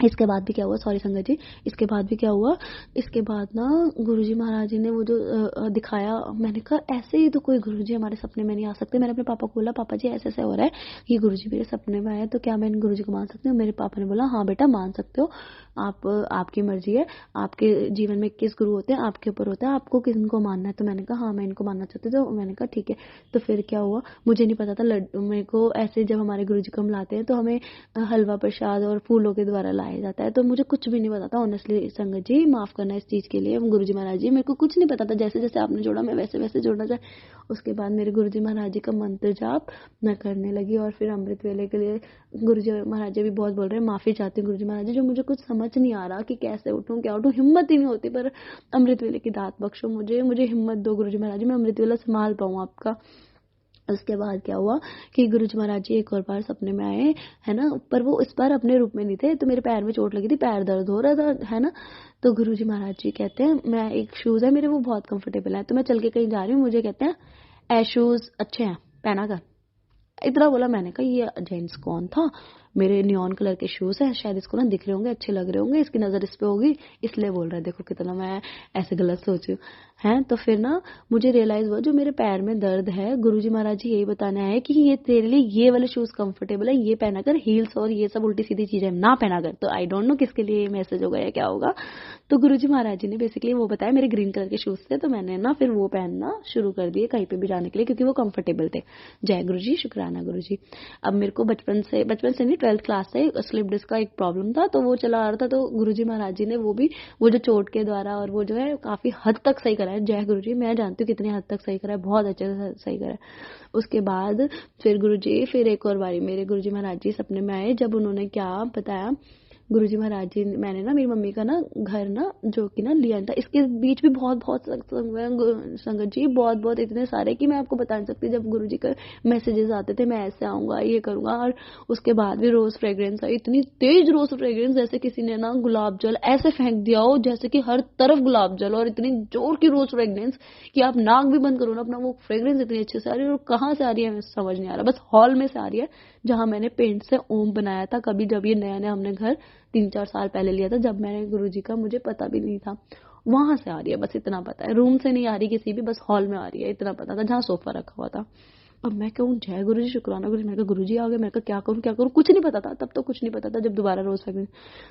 इसके बाद भी क्या हुआ, सॉरी संगत जी, इसके बाद भी क्या हुआ, इसके बाद ना गुरुजी महाराज जी ने वो जो दिखाया, मैंने कहा ऐसे ही तो कोई गुरुजी हमारे सपने में नहीं आ सकते। मैंने अपने पापा को बोला पापा जी ऐसे ऐसे हो रहा है, ये गुरुजी मेरे सपने में आए तो क्या मैं इन गुरुजी को मान सकती हूँ। मेरे पापा ने बोला हाँ बेटा मान सकते हो, आप आपकी मर्जी है, आपके जीवन में किस गुरु होते हैं आपके ऊपर होता है, आपको किनको मानना है। तो मैंने कहा हाँ मैं इनको मानना चाहती हूँ। तो मैंने कहा ठीक है। तो फिर क्या हुआ, मुझे नहीं पता था, मेरे को ऐसे जब हमारे गुरुजी को हम लाते हैं तो हमें हलवा प्रसाद और फूलों के द्वारा लाया जाता है। तो मुझे कुछ भी नहीं पता था ऑनेस्टली संगत जी, माफ करना इस चीज के लिए। गुरुजी महाराज जी मेरे को कुछ नहीं पता था, जैसे जैसे आपने जोड़ा मैं वैसे वैसे जोड़ना चाहे। उसके बाद मेरे गुरुजी महाराज जी का मंत्र जाप मैं करने लगी। और फिर अमृत वेले के लिए गुरुजी महाराज जी भी बहुत बोल रहे हैं, माफी चाहती हूँ गुरुजी महाराज जी, जो मुझे कुछ समझ नहीं आ रहा कि कैसे उठूं क्या उठूं, हिम्मत ही नहीं होती। पर अमृत वेले की दात बख्शो मुझे हिम्मत दो गुरुजी महाराज जी, मैं अमृत वेला संभाल पाऊँ आपका। उसके बाद क्या हुआ कि गुरुजी महाराज जी एक और बार सपने में आए, है ना, पर वो इस बार अपने रूप में नहीं थे। तो मेरे पैर में चोट लगी थी, पैर दर्द हो रहा था, है ना। तो गुरुजी महाराज जी कहते हैं, मैं एक शूज है मेरे वो बहुत कंफर्टेबल है, तो मैं चल के कहीं जा रही हूँ, मुझे कहते हैं ए शूज अच्छे हैं पहना कर, इतना बोला। मैंने कहा ये जेंट्स कौन था, मेरे नियॉन कलर के शूज है, शायद इसको ना दिख रहे होंगे, अच्छे लग रहे होंगे, इसकी नजर इस पे होगी इसलिए बोल रहा है। देखो कितना मैं ऐसे गलत सोची हूँ हैं। तो फिर ना मुझे रियलाइज हुआ जो मेरे पैर में दर्द है, गुरुजी महाराज जी यही बताने आए कि ये तेरे लिए ये वाले शूज कंफर्टेबल है, ये पहना कर, हील्स और ये सब उल्टी सीधी चीजें ना पहना कर। तो आई डोंट नो किसके लिए ये मैसेज होगा या क्या होगा। तो गुरुजी महाराज जी ने बेसिकली वो बताया, मेरे ग्रीन कलर के शूज थे तो मैंने ना फिर वो पहनना शुरू कर दिए कहीं पे भी जाने के लिए, क्योंकि वो कंफर्टेबल थे। जय गुरु जी, शुक्राना गुरु जी। अब मेरे को बचपन से नहीं 12th क्लास से स्लिप डिस्क का एक प्रॉब्लम था, तो वो चला आ रहा था। तो गुरुजी महाराज जी ने वो जो चोट के द्वारा और वो जो है काफी हद तक सही करा है। जय गुरु जी, मैं जानती हूँ कितनी हद तक सही करा है, बहुत अच्छे से सही करा है। उसके बाद फिर गुरुजी, फिर एक और बारी मेरे गुरुजी महाराज जी सपने में आए, जब उन्होंने क्या बताया, गुरुजी महाराज जी, मैंने ना मेरी मम्मी का ना घर ना जो कि ना लिया था, इसके बीच भी बहुत बहुत सत्संग हुए संगत जी, बहुत बहुत इतने सारे कि मैं आपको बता नहीं सकती। जब गुरुजी का मैसेजेस आते थे मैं ऐसे आऊंगा, ये करूंगा, और उसके बाद भी रोज फ्रेग्रेंस आई, इतनी तेज रोज फ्रेग्रेंस जैसे किसी ने ना गुलाब जल ऐसे फेंक दिया हो, जैसे कि हर तरफ गुलाब जल, और इतनी जोर की रोज फ्रेग्रेंस कि आप नाक भी बंद करो ना अपना, वो फ्रेग्रेंस इतनी अच्छे से आ रही है। और कहाँ से आ रही है समझ नहीं आ रहा, बस हॉल में से आ रही है जहां मैंने पेंट से ओम बनाया था कभी, जब ये नया नया हमने घर 3-4 साल पहले लिया था, जब मैंने गुरुजी का मुझे पता भी नहीं था, वहां से आ रही है, बस इतना पता है। रूम से नहीं आ रही किसी भी, बस हॉल में आ रही है, इतना पता था, जहाँ सोफा रखा हुआ था। अब मैं कहूँ जय गुरु जी, शुक्राना गुरु जी, मैंने कहा गुरु जी आ गए, मैंने कहा क्या करूँ, कुछ नहीं पता था तब, तो कुछ नहीं पता था। जब दोबारा रोज फैमिली,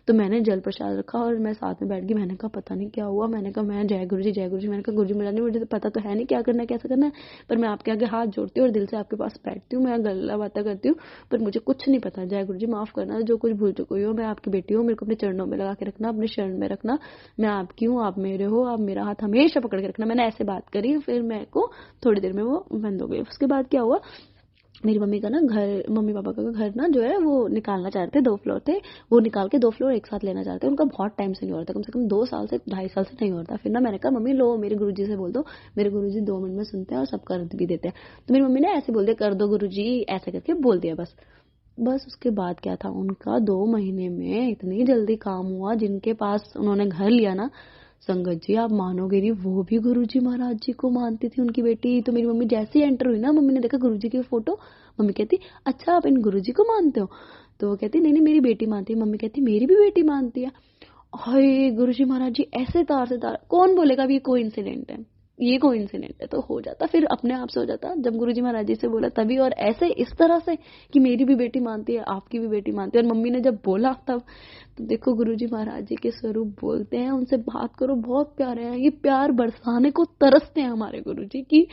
तो मैंने जल प्रसाद रखा और मैं साथ में बैठ गई। मैंने कहा पता नहीं क्या हुआ, मैंने कहा मैं जय गुरु जी जय गुरु जी। मैंने कहा गुरु जी मेरा नहीं, मुझे तो पता तो है नहीं क्या करना है कैसे करना है, पर मैं आपके आगे हाथ जोड़ती हूँ और दिल से आपके पास बैठती हूँ, मैं गल्ला बातें करती हूँ, पर मुझे कुछ नहीं पता। जय गुरु जी माफ करना, जो कुछ भूल चुकी हो, मैं आपकी बेटी हूँ, मेरे को अपने चरणों में लगा के रखना, अपने शरण में रखना, मैं आपकी हूँ, आप मेरे हो, आप मेरा हाथ हमेशा पकड़ के रखना। मैंने ऐसे बात करी, फिर मेरे को थोड़ी देर में वो बंद हो गई। उसके बाद क्या हुआ, मेरी मम्मी का ना घर, मम्मी पापा का घर ना जो है वो निकालना चाहते थे, 2 फ्लोर थे, वो निकाल के 2 फ्लोर एक साथ लेना चाहते हैं। उनका बहुत टाइम से नहीं हो रहा था, कम से कम 2 साल से 2.5 साल से नहीं हो रहा था। फिर ना मैंने कहा मम्मी लो मेरे गुरुजी से बोल दो, मेरे गुरुजी 2 मिनट में सुनते हैं और सब कर भी देते हैं। तो मेरी मम्मी ने ऐसे बोल दिया, कर दो गुरुजी, ऐसे करके बोल दिया बस उसके बाद क्या था, उनका 2 महीने में इतनी जल्दी काम हुआ। जिनके पास उन्होंने घर लिया ना संगत जी, आप मानोगे नहीं, वो भी गुरुजी महाराज जी को मानती थी, उनकी बेटी। तो मेरी मम्मी जैसे ही एंटर हुई ना, मम्मी ने देखा गुरुजी की फोटो, मम्मी कहती अच्छा आप इन गुरुजी को मानते हो, तो वो कहती नहीं नहीं मेरी बेटी मानती है। मम्मी कहती मेरी भी बेटी मानती है। हाय गुरुजी महाराज जी ऐसे तार से तार, कौन बोलेगा भी ये कोइंसिडेंट है, ये कोइंसिडेंट है, तो हो जाता, फिर अपने आप से हो जाता जब गुरुजी महाराज जी से बोला तभी। और ऐसे इस तरह से कि मेरी भी बेटी मानती है, आपकी भी बेटी मानती है, और मम्मी ने जब बोला तब, तो देखो गुरुजी महाराज जी के स्वरूप बोलते हैं, उनसे बात करो, बहुत प्यारे हैं, ये प्यार बरसाने को तरसते हैं हमारे गुरुजी की,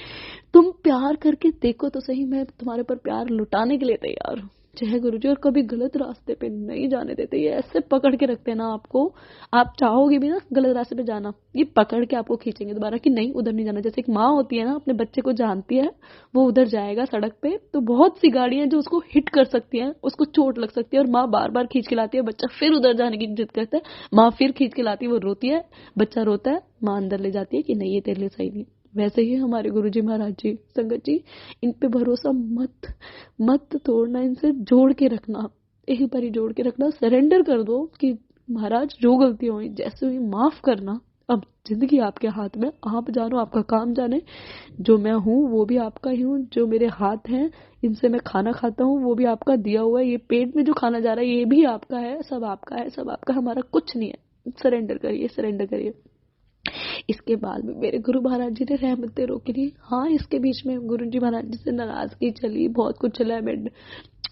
तुम प्यार करके देखो तो सही, मैं तुम्हारे पर प्यार लुटाने के लिए तैयार हूँ। जय गुरुजी। और कभी गलत रास्ते पे नहीं जाने देते, ये ऐसे पकड़ के रखते हैं ना आपको, आप चाहोगे भी ना गलत रास्ते पे जाना, ये पकड़ के आपको खींचेंगे दोबारा कि नहीं उधर नहीं जाना। जैसे एक माँ होती है ना, अपने बच्चे को जानती है वो उधर जाएगा सड़क पे, तो बहुत सी गाड़ियां जो उसको हिट कर सकती हैं, उसको चोट लग सकती है, और माँ बार बार खींच के लाती है, बच्चा फिर उधर जाने की जिद करता है, माँ फिर खींच के लाती है, वो रोती है, बच्चा रोता है, माँ अंदर ले जाती है कि नहीं ये तेरे लिए सही नहीं। वैसे ही हमारे गुरुजी महाराज जी, संगत जी इन पे भरोसा मत तोड़ना, इनसे जोड़ के रखना, एक बारी जोड़ के रखना, सरेंडर कर दो कि महाराज जो गलतियां हुई जैसे हुई माफ करना, अब जिंदगी आपके हाथ में, आप जानो आपका काम जाने, जो मैं हूँ वो भी आपका ही हूँ, जो मेरे हाथ हैं इनसे मैं खाना खाता हूँ वो भी आपका दिया हुआ है, ये पेट में जो खाना जा रहा है ये भी आपका है, सब आपका है, सब आपका, हमारा कुछ नहीं है, सरेंडर करिए, सरेंडर करिए। इसके बाद में मेरे गुरु महाराज जी ने रहमतें रोकी थी। हाँ इसके बीच में गुरु जी महाराज जी से नाराजगी चली, बहुत कुछ चला है, मैं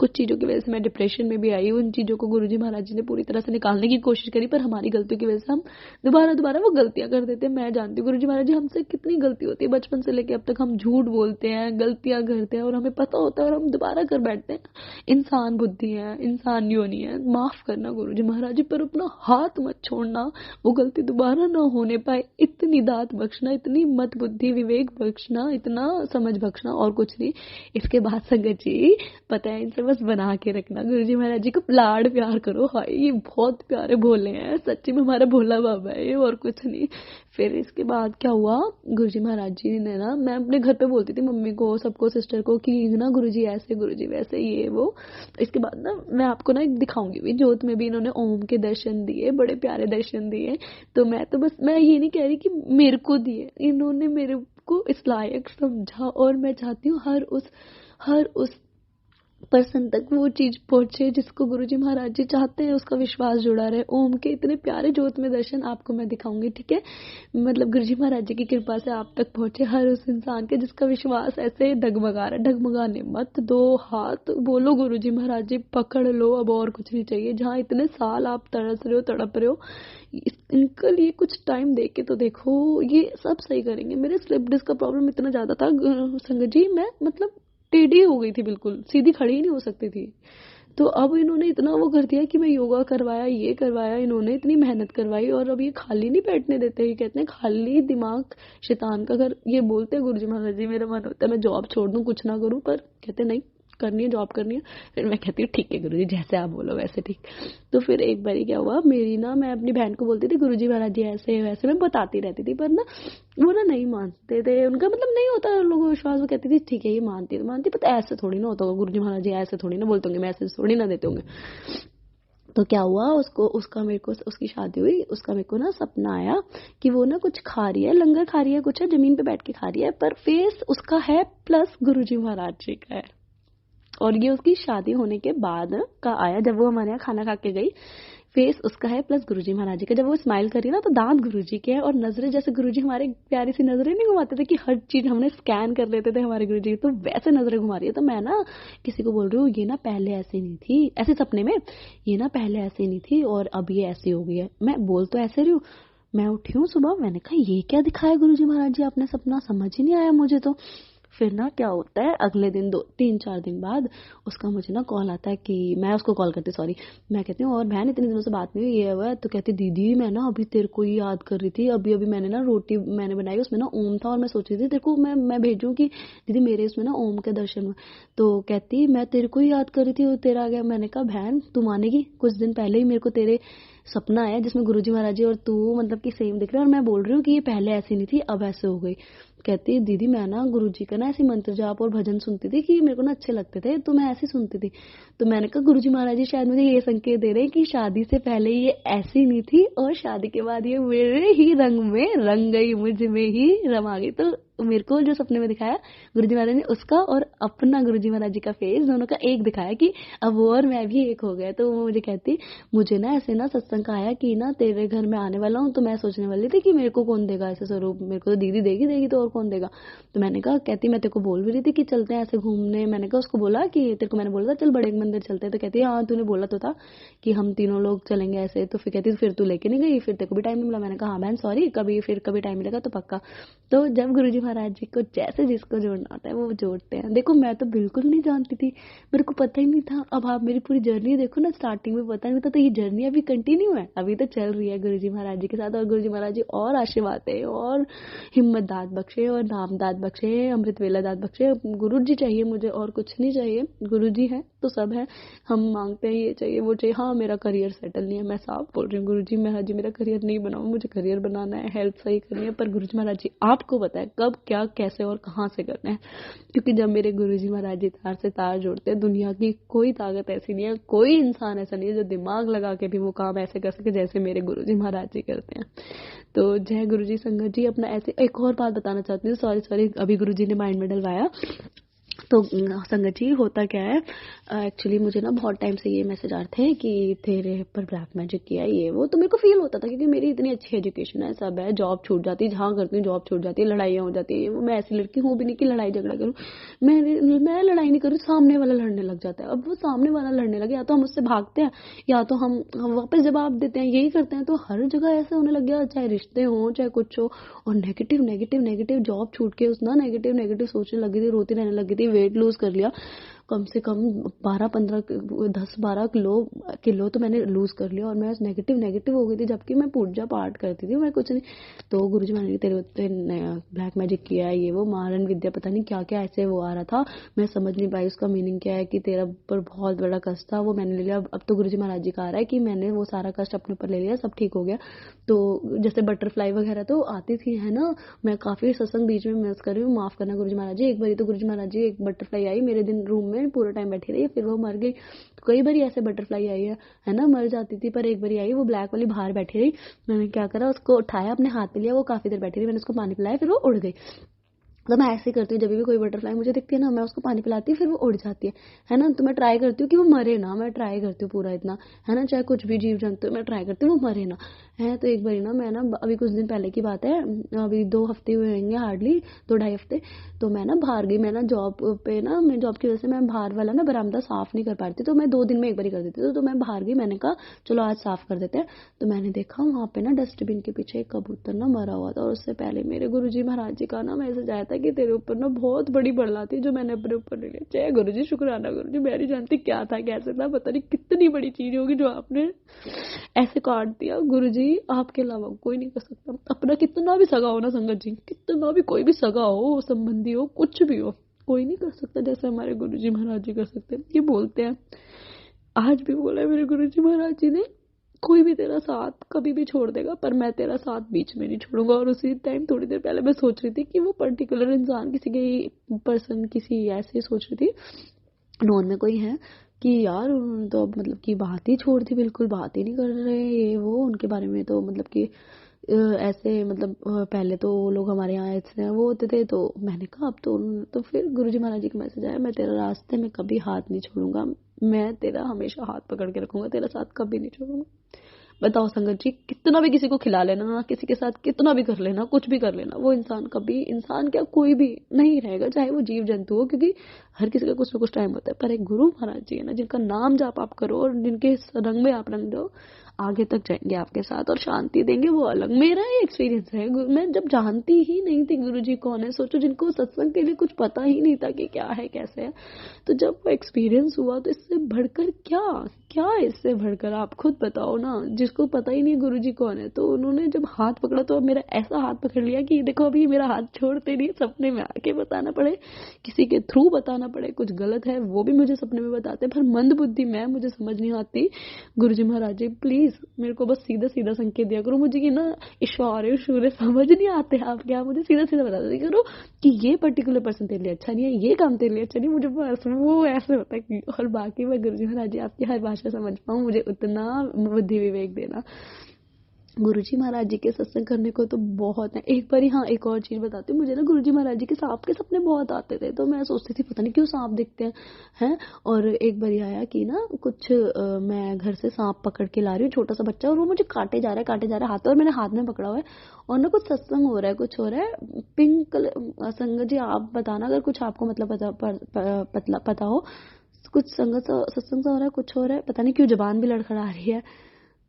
कुछ चीजों की वजह से मैं डिप्रेशन में भी आई। उन चीजों को गुरुजी महाराज जी ने पूरी तरह से निकालने की कोशिश करी, पर हमारी गलतियों की वजह से हम दोबारा वो गलतियां कर देते हैं। मैं जानती हूँ गुरुजी महाराज जी हमसे कितनी गलती होती है, बचपन से लेके अब तक हम झूठ बोलते हैं, गलतियां करते हैं, और हमें पता होता है और हम दोबारा कर बैठते हैं। इंसान बुद्धि है, इंसान योनि है, माफ करना गुरुजी महाराज जी, पर अपना हाथ मत छोड़ना, वो गलती दोबारा ना होने पाए, इतनी दात बख्शना, इतनी मत बुद्धि विवेक बख्शना, इतना समझ बख्शना, और कुछ नहीं। इसके बाद संगत जी पता है इनसे बस बना के रखना, गुरुजी महाराज जी को लाड प्यार करो। हाय ये बहुत प्यारे भोले हैं, सच्ची में हमारा भोला बाबा है, और कुछ नहीं। फिर इसके बाद क्या हुआ, गुरुजी महाराज जी ने ना, मैं अपने घर पे बोलती थी मम्मी को, सबको, सिस्टर को कि ना गुरुजी ऐसे, गुरुजी वैसे, ये वो। इसके बाद ना मैं आपको ना दिखाऊंगी भी, जोत में भी इन्होंने ओम के दर्शन दिए, बड़े प्यारे दर्शन दिए। तो मैं ये नहीं कह रही कि मेरे को दिए, इन्होंने मेरे को इस लायक समझा, और मैं चाहती हूँ हर उस पर्सन तक वो चीज पहुंचे जिसको गुरुजी महाराज जी चाहते हैं, उसका विश्वास जुड़ा रहे। ओम के इतने प्यारे ज्योत में दर्शन आपको मैं दिखाऊंगी, ठीक है। मतलब गुरुजी महाराज जी की कृपा से आप तक पहुंचे हर उस इंसान के जिसका विश्वास ऐसे डगमगा रहा है। डगमगाने मत, 2 हाथ बोलो गुरुजी महाराज जी पकड़ लो, अब और कुछ नहीं चाहिए। जहाँ इतने साल आप तरस रहे हो, तड़प रहे हो, इनके लिए कुछ टाइम दे के तो देखो, ये सब सही करेंगे। मेरे स्लिप डिस्क का प्रॉब्लम इतना ज्यादा था संगत जी, मैं मतलब टेढ़ी हो गई थी, बिल्कुल सीधी खड़ी ही नहीं हो सकती थी। तो अब इन्होंने इतना वो कर दिया कि मैं योगा करवाया, ये करवाया, इन्होंने इतनी मेहनत करवाई, और अब ये खाली नहीं बैठने देते। ये कहते हैं खाली दिमाग शैतान का घर। ये बोलते हैं गुरुजी महाराज जी मेरा मन होता है मैं जॉब छोड़ दूं, कुछ ना करूं, पर कहते नहीं करनी है, जॉब करनी है। फिर मैं कहती हूँ ठीक है गुरुजी, जैसे आप बोलो वैसे ठीक। तो फिर एक बारी क्या हुआ, मेरी ना, मैं अपनी बहन को बोलती थी गुरुजी महाराज जी ऐसे वैसे, मैं बताती रहती थी, पर ना वो ना नहीं मानते थे। उनका मतलब नहीं होता लोगों को विश्वास। वो कहती थी ठीक है ये मानती है तो मानती, पता ऐसे थोड़ी ना होता होगा, गुरुजी महाराज जी ऐसे थोड़ी ना बोलते होंगे, मैसेज थोड़ी ना देते होंगे। तो क्या हुआ, उसका मेरे को, उसकी शादी हुई, उसका मेरे को ना सपना आया कि वो ना कुछ खा रही है, लंगर खा रही है, कुछ है, जमीन पे बैठ के खा रही है, पर फेस उसका है प्लस गुरुजी महाराज जी का है। और ये उसकी शादी होने के बाद का आया, जब वो हमारे यहाँ खाना खा के गई। फेस उसका है प्लस गुरुजी महाराज जी का। जब वो स्माइल करी ना तो दांत गुरुजी के हैं, और नजरें जैसे गुरुजी हमारे प्यारी सी नजरें नहीं घुमाते थे कि हर चीज हमने स्कैन कर लेते थे हमारे गुरुजी, तो वैसे नजरें घुमा रही है। तो मैं ना किसी को बोल रही हूँ ये ना पहले ऐसे नहीं थी, ऐसे सपने में, ये ना पहले ऐसे नहीं थी और अब ये ऐसी हो गई है। मैं बोल तो ऐसे रही हूँ। मैं उठी हूँ सुबह, मैंने कहा ये क्या दिखाया गुरुजी महाराज जी आपने सपना, समझ ही नहीं आया मुझे। तो फिर ना क्या होता है, अगले दिन 2-3-4 दिन बाद उसका मुझे ना कॉल आता है कि, मैं उसको कॉल करती, सॉरी, मैं कहती हूँ और बहन इतने दिनों से बात नहीं हुई, ये हुआ है। तो कहती दीदी मैं ना अभी तेरे को ही याद कर रही थी, अभी अभी मैंने ना रोटी मैंने बनाई, उसमें ना ओम था, और मैं सोच रही थी तेरे को मैं भेजूँ कि दीदी मेरे इसमें ना ओम के दर्शन हुए। तो कहती मैं तेरे को ही याद कर रही थी और तेरा आ गया। मैंने कहा बहन तू मानेगी, कुछ दिन पहले ही मेरे को तेरे सपना आया जिसमें गुरुजी महाराज जी और तू मतलब कि सेम दिख रहे हैं, और मैं बोल रही हूँ कि ये पहले ऐसी नहीं थी अब ऐसे हो गई। कहती दीदी मैं ना गुरुजी का ना ऐसे मंत्र जाप और भजन सुनती थी कि मेरे को ना अच्छे लगते थे, तो मैं ऐसे सुनती थी। तो मैंने कहा गुरुजी महाराज जी शायद मुझे ये संकेत दे रहे हैं कि शादी से पहले ये ऐसी नहीं थी और शादी के बाद ये मेरे ही रंग में रंग गई, मुझ में ही रमा गई। तो मेरे को जो सपने में दिखाया गुरुजी महाराज ने, उसका और अपना गुरुजी महाराज जी का फेस दोनों का एक दिखाया कि अब वो और मैं भी एक हो गया। तो वो मुझे कहती मुझे ना ऐसे ना सत्संग का आया कि ना तेरे घर में आने वाला हूँ, तो मैं सोचने वाली थी कि मेरे को कौन देगा ऐसे स्वरूप, मेरे को तो दीदी देगी देगी तो और कौन देगा। तो मैंने कहा, कहती मैं तेरे को बोल भी रही थी कि चलते हैं ऐसे घूमने। मैंने कहा उसको बोला कि तेरे को मैंने बोला था चल बड़े मंदिर चलते हैं। तो कहती है हाँ तूने बोला तो था कि हम तीनों लोग चलेंगे ऐसे। तो फिर कहती फिर तू लेके नहीं गई, फिर तेरे को भी टाइम नहीं मिला। मैंने कहा हाँ बहन सॉरी, कभी टाइम मिलेगा तो पक्का। तो जब गुरुजी महाराज जी को जैसे जिसको जोड़ना होता है वो जोड़ते हैं। देखो मैं तो बिल्कुल नहीं जानती थी, मेरे को पता ही नहीं था। अब आप मेरी पूरी जर्नी देखो ना, स्टार्टिंग में पता नहीं था, तो ये जर्नी अभी कंटिन्यू है, अभी तो चल रही है गुरुजी महाराज जी के साथ। और गुरुजी महाराज जी और आशीर्वाद है और हिम्मत दात बख्शे और नाम दात बख्शे, अमृत वेला दात बख्शे। गुरु जी चाहिए मुझे, और कुछ नहीं चाहिए। गुरु जी है तो सब है। हम मांगते हैं ये चाहिए वो चाहिए। हाँ मेरा करियर सेटल नहीं है, मैं साफ बोल रही हूँ। गुरु जी महाराज जी मेरा करियर नहीं बनाओ, मुझे करियर बनाना है, हेल्थ सही करनी है। पर गुरु जी महाराज जी आपको पता है कब क्या कैसे और कहाँ से करना है, क्योंकि जब मेरे गुरुजी महाराज जी तार से तार जोड़ते हैं, दुनिया की कोई ताकत ऐसी नहीं है, कोई इंसान ऐसा नहीं है जो दिमाग लगा के भी वो काम ऐसे कर सके जैसे मेरे गुरुजी महाराज जी करते हैं। तो जय गुरुजी संगत जी। अपना ऐसे एक और बात बताना चाहती हूँ, सॉरी अभी गुरुजी ने माइंड में डलवाया। तो संगत जी होता क्या है, एक्चुअली मुझे ना बहुत टाइम से ये मैसेज आ रहे थे कि तेरे पर ब्लैक मैजिक किया है ये वो। तो मेरे को फील होता था क्योंकि मेरी इतनी अच्छी एजुकेशन है, सब है, जॉब छूट जाती है, जहाँ करती हूँ जॉब छूट जाती है, लड़ाइयाँ हो जाती है। मैं ऐसी लड़की हूँ भी नहीं कि लड़ाई झगड़ा करूँ। मैं लड़ाई नहीं करूँ, सामने वाला लड़ने लग जाता है। अब वो सामने वाला लड़ने लगे, या तो हम उससे भागते हैं या तो हम वापस जवाब देते हैं, यही करते हैं। तो हर जगह ऐसे होने लग गया, चाहे रिश्ते हों चाहे कुछ हो। और नेगेटिव नेगेटिव नेगेटिव, जॉब छूट के उस ना नेगेटिव नेगेटिव सोचने लगी थी, रोती रहने लगी थी, वेट लूज कर लिया कम से कम 10-12 किलो तो मैंने लूज कर लिया। और मैं नेगेटिव हो गई थी, जबकि मैं पूजा पाठ करती थी, मैं कुछ नहीं। तो गुरुजी महाराज ने तेरे ब्लैक मैजिक किया है ये वो, मारन विद्या पता नहीं क्या क्या ऐसे वो आ रहा था। मैं समझ नहीं पाई उसका मीनिंग क्या है, कि तेरा पर बहुत बड़ा कष्ट था वो मैंने ले लिया। अब तो गुरुजी महाराज जी का आ रहा है कि मैंने वो सारा कष्ट अपने ऊपर ले लिया, सब ठीक हो गया। तो जैसे बटरफ्लाई वगैरह तो आती थी है ना, मैं काफी सत्संग बीच में मिस कर रही हूँ, माफ करना गुरुजी महाराज जी। एक बार तो गुरुजी महाराज जी एक बटरफ्लाई आई मेरे दिन रूम में, पूरा टाइम बैठी रही, फिर वो मर गई। तो कई बार ऐसे बटरफ्लाई आई है ना, मर जाती थी, पर एक बार आई वो ब्लैक वाली बाहर बैठी रही। मैंने क्या करा, उसको उठाया अपने हाथ में लिया, वो काफी देर बैठी रही, मैंने उसको पानी पिलाया, फिर वो उड़ गई। तो मैं ऐसे करती हूँ, जब भी कोई बटरफ्लाई मुझे दिखती है ना, मैं उसको पानी पिलाती हूँ, फिर वो उड़ जाती है ना। तो मैं ट्राई करती हूँ कि वो मरे ना, मैं ट्राई करती हूँ पूरा इतना, है ना, चाहे कुछ भी जीव जंतु, मैं ट्राई करती हूँ वो मरे ना, है। तो एक बारी ना मैं ना, अभी कुछ दिन पहले की बात है, अभी 2 हफ्ते हुए होंगे हार्डली, 2-2.5 हफ्ते। तो मैं ना बाहर गई, मैं ना जॉब पे ना, मैं जॉब की वजह से मैं बाहर वाला ना बरामदा साफ नहीं कर पाती, तो मैं 2 दिन में एक बारी कर देती थी। तो मैं बाहर गई, मैंने कहा चलो आज साफ कर देते हैं। तो मैंने देखा वहाँ पे ना डस्टबिन के पीछे एक कबूतर ना मरा हुआ था, और उससे पहले मेरे गुरुजी महाराज जी का ना मैसेज आया था कि तेरे ऊपर ना बहुत बड़ी बरला थी जो मैंने अपने ऊपर ले ली। जय गुरुजी, शुक्राना गुरुजी, मैं नहीं जानती क्या था कैसे था, पता नहीं कितनी बड़ी चीज होगी जो आपने ऐसे काट दिया। गुरुजी आपके अलावा कोई नहीं कर सकता। अपना कितना भी सगा हो ना संगत जी, कितना भी कोई भी सगा हो, संबंधी हो, कुछ भी हो, कोई नहीं कर सकता जैसे हमारे गुरुजी महाराज जी कर सकते हैं। ये बोलते हैं, आज भी बोला है मेरे गुरुजी महाराज जी ने, कोई भी तेरा साथ कभी भी छोड़ देगा पर मैं तेरा साथ बीच में नहीं छोड़ूंगा। और उसी टाइम थोड़ी देर पहले मैं सोच रही थी कि वो पर्टिकुलर इंसान, किसी की पर्सन, किसी ऐसे सोच रही थी नॉन में कोई है कि यार उन्होंने तो अब मतलब कि बात ही छोड़ दी, बिल्कुल बात ही नहीं कर रहे ये वो उनके बारे में। तो मतलब कि ऐसे मतलब पहले तो वो लोग हमारे यहाँ ऐसे वो होते थे, तो मैंने कहा अब तो तो फिर गुरुजी महाराज जी का मैसेज आया, मैं तेरा रास्ते में कभी हाथ नहीं छोड़ूंगा, मैं तेरा हमेशा हाथ पकड़ के रखूंगा, तेरा साथ कभी नहीं छोड़ूंगा। बताओ संगत जी, कितना भी किसी को खिला लेना ना, किसी के साथ कितना भी कर लेना, कुछ भी कर लेना, वो इंसान कभी, इंसान क्या कोई भी नहीं रहेगा, चाहे वो जीव जंतु हो, क्योंकि हर किसी का कुछ ना कुछ टाइम होता है। पर एक गुरु महाराज जी है ना, जिनका नाम जाप आप करो और जिनके रंग में आप रंग दो, आगे तक जाएंगे आपके साथ और शांति देंगे, वो अलग मेरा ही एक्सपीरियंस है। मैं जब जानती ही नहीं थी गुरु जी कौन है, सोचो जिनको सत्संग के लिए कुछ पता ही नहीं था कि क्या है कैसे है, तो जब वो एक्सपीरियंस हुआ तो इससे बढ़कर क्या, क्या इससे बढ़कर आप खुद बताओ ना। जिसको पता ही नहीं गुरुजी कौन है, तो उन्होंने जब हाथ पकड़ा तो मेरा ऐसा हाथ पकड़ लिया कि देखो अभी मेरा हाथ छोड़ते नहीं, सपने में आके बताना पड़े, किसी के थ्रू बताना पड़े, कुछ गलत है वो भी मुझे सपने में बताते, पर मंद बुद्धि मैं, मुझे समझ नहीं आती। गुरुजी महाराज जी प्लीज मेरे को बस सीधा सीधा संकेत दिया करो, मुझे कि ना इशारे उशारे समझ नहीं आते आप, क्या मुझे सीधा सीधा बता दिया करो कि ये पर्टिकुलर पर्सन तेरे लिए अच्छा नहीं है, ये काम तेरे लिए अच्छा नहीं, मुझे बस वो ऐसे होता है कि, और बाकी मैं गुरुजी महाराज जी आपकी हर भाषा समझ पाऊँ, मुझे उतना बुद्धि विवेक देना। गुरुजी महाराज जी के सत्संग करने को तो बहुत है। एक बारी हाँ एक और चीज बताती हूँ, मुझे ना गुरुजी महाराज जी के सांप के सपने बहुत आते थे, तो मैं सोचती थी पता नहीं क्यों सांप दिखते हैं। और एक बारी आया कि ना कुछ मैं घर से सांप पकड़ के ला रही हूँ, छोटा सा बच्चा, और वो मुझे काटे जा रहा है हाथ, और मैंने हाथ में पकड़ा हुआ है, और ना कुछ सत्संग हो रहा है, कुछ हो रहा है पिंक कलर। संगत जी आप बताना अगर कुछ आपको मतलब पता हो, कुछ संगत सत्संग सा हो रहा है, कुछ हो रहा है, पता नहीं क्यों जबान भी लड़खड़ा रही है।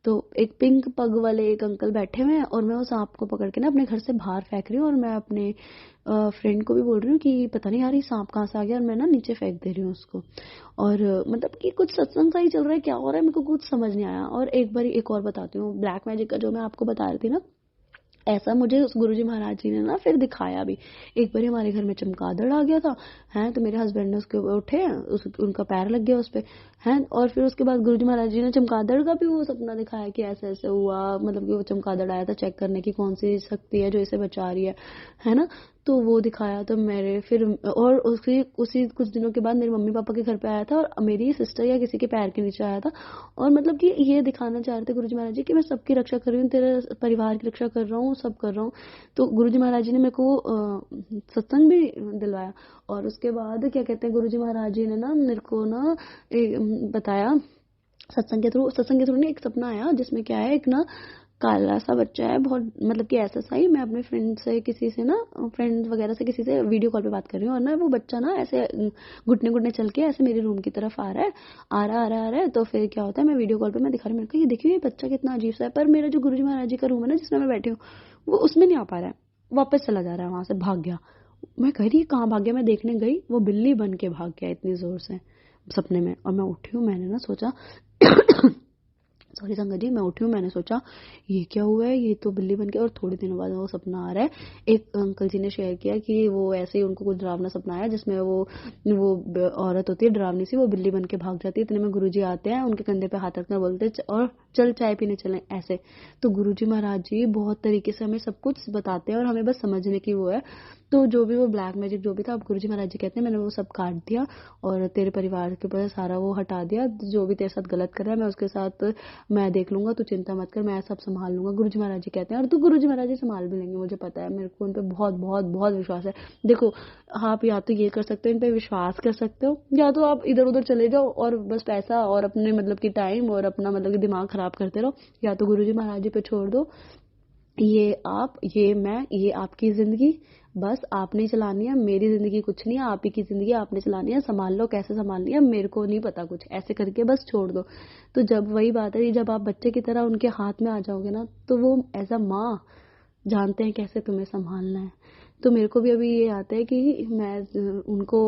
तो एक पिंक पग वाले एक अंकल बैठे हुए हैं, और मैं उस सांप को पकड़ के ना अपने घर से बाहर फेंक रही हूँ, और मैं अपने फ्रेंड को भी बोल रही हूँ कि पता नहीं यार ये सांप कहाँ से आ गया, और मैं ना नीचे फेंक दे रही हूँ उसको। और मतलब कि कुछ सत्संग सा ही चल रहा है, क्या हो रहा है मेरे को कुछ समझ नहीं आया। और एक बार एक और बताती हूँ, ब्लैक मैजिक का जो मैं आपको बता रही थी ना, ऐसा मुझे उस गुरुजी महाराज जी ने ना फिर दिखाया भी। एक बार हमारे घर में चमगादड़ आ गया था, हैं, तो मेरे हस्बैंड ने उसके उठे, उनका पैर लग गया उस पे, हैं। और फिर उसके बाद गुरुजी महाराज जी ने चमगादड़ का भी वो सपना दिखाया कि ऐसे ऐसे हुआ, मतलब कि वो चमगादड़ आया था चेक करने की कौन सी शक्ति है जो इसे बचा रही है ना। तो वो दिखाया, तो मेरे फिर, और उसी कुछ दिनों के बाद मेरे मम्मी पापा के घर पे आया था, और मेरी सिस्टर या किसी के पैर के नीचे आया था, और मतलब कि ये दिखाना चाह रहे थे गुरुजी महाराज जी कि मैं सबकी रक्षा कर रही हूँ, तेरे परिवार की रक्षा कर रहा हूँ, सब कर रहा हूँ। तो गुरुजी महाराज जी ने मेरे को सत्संग भी दिलवाया। और उसके बाद क्या कहते हैं, गुरुजी महाराज जी ने ना मेरे को ना बताया सत्संग के थ्रू ना एक सपना आया, जिसमें क्या है, एक ना काला सा बच्चा है, बहुत मतलब कि ऐसा सा ही, मैं अपने फ्रेंड से किसी से ना, फ्रेंड वगैरह से किसी से वीडियो कॉल पे बात कर रही हूँ, और ना वो बच्चा ना ऐसे घुटने घुटने चल के ऐसे मेरे रूम की तरफ आ रहा है, आ रहा है। तो फिर क्या होता है, मैं वीडियो कॉल पे मैं दिखा रही हूँ, मैंने कहा ये देखिए ये बच्चा कितना अजीब सा है, पर मेरा जो गुरुजी महाराज जी का रूम है ना जिसमें मैं बैठी हूँ, वो उसमें नहीं आ पा रहा है, वापस चला जा रहा है, वहां से भाग गया। मैं कह रही कहाँ भाग गया, मैं देखने गई, वो बिल्ली बन के भाग गया इतनी जोर से सपने में। और मैं उठी हूँ, मैंने ना सोचा सॉरी संगत जी, मैं उठी हूँ, मैंने सोचा ये क्या हुआ है, ये तो बिल्ली बन के। और थोड़े दिनों बाद वो सपना आ रहा है, एक अंकल जी ने शेयर किया कि वो ऐसे ही उनको कुछ डरावना सपना आया, जिसमें वो औरत होती है डरावनी सी, वो बिल्ली बन के भाग जाती है। इतने में गुरुजी आते हैं, उनके कंधे पे हाथ रखकर बोलते और चल चाय पीने चलें ऐसे। तो गुरुजी महाराज जी बहुत तरीके से हमें सब कुछ बताते हैं, और हमें बस समझने की वो है। तो जो भी वो ब्लैक मैजिक जो भी था, अब गुरुजी महाराज जी कहते हैं मैंने वो सब काट दिया और तेरे परिवार के ऊपर सारा वो हटा दिया, जो भी तेरे साथ गलत कर रहा है मैं उसके साथ मैं देख लूंगा, तू चिंता मत कर, मैं सब संभाल लूंगा। गुरुजी महाराज जी कहते हैं और तो गुरुजी महाराज जी संभाल भी लेंगे, मुझे पता है, मेरे को उन पर बहुत बहुत बहुत विश्वास है। देखो आप या तो ये कर सकते हो, इन पे विश्वास कर सकते हो, या तो आप इधर उधर चले जाओ और बस पैसा और अपने मतलब की टाइम और अपना मतलब कि दिमाग खराब करते रहो, या तो गुरुजी महाराज जी पे छोड़ दो। ये आप, ये मैं, ये आपकी जिंदगी, बस आपने चलानी है, मेरी जिंदगी कुछ नहीं है, आप ही की जिंदगी आपने चलानी है, संभाल लो कैसे संभालनी है, मेरे को नहीं पता कुछ, ऐसे करके बस छोड़ दो। तो जब वही बात है, जब आप बच्चे की तरह उनके हाथ में आ जाओगे ना, तो वो एज अ माँ जानते हैं कैसे तुम्हें संभालना है। तो मेरे को भी अभी ये आता है कि मैं उनको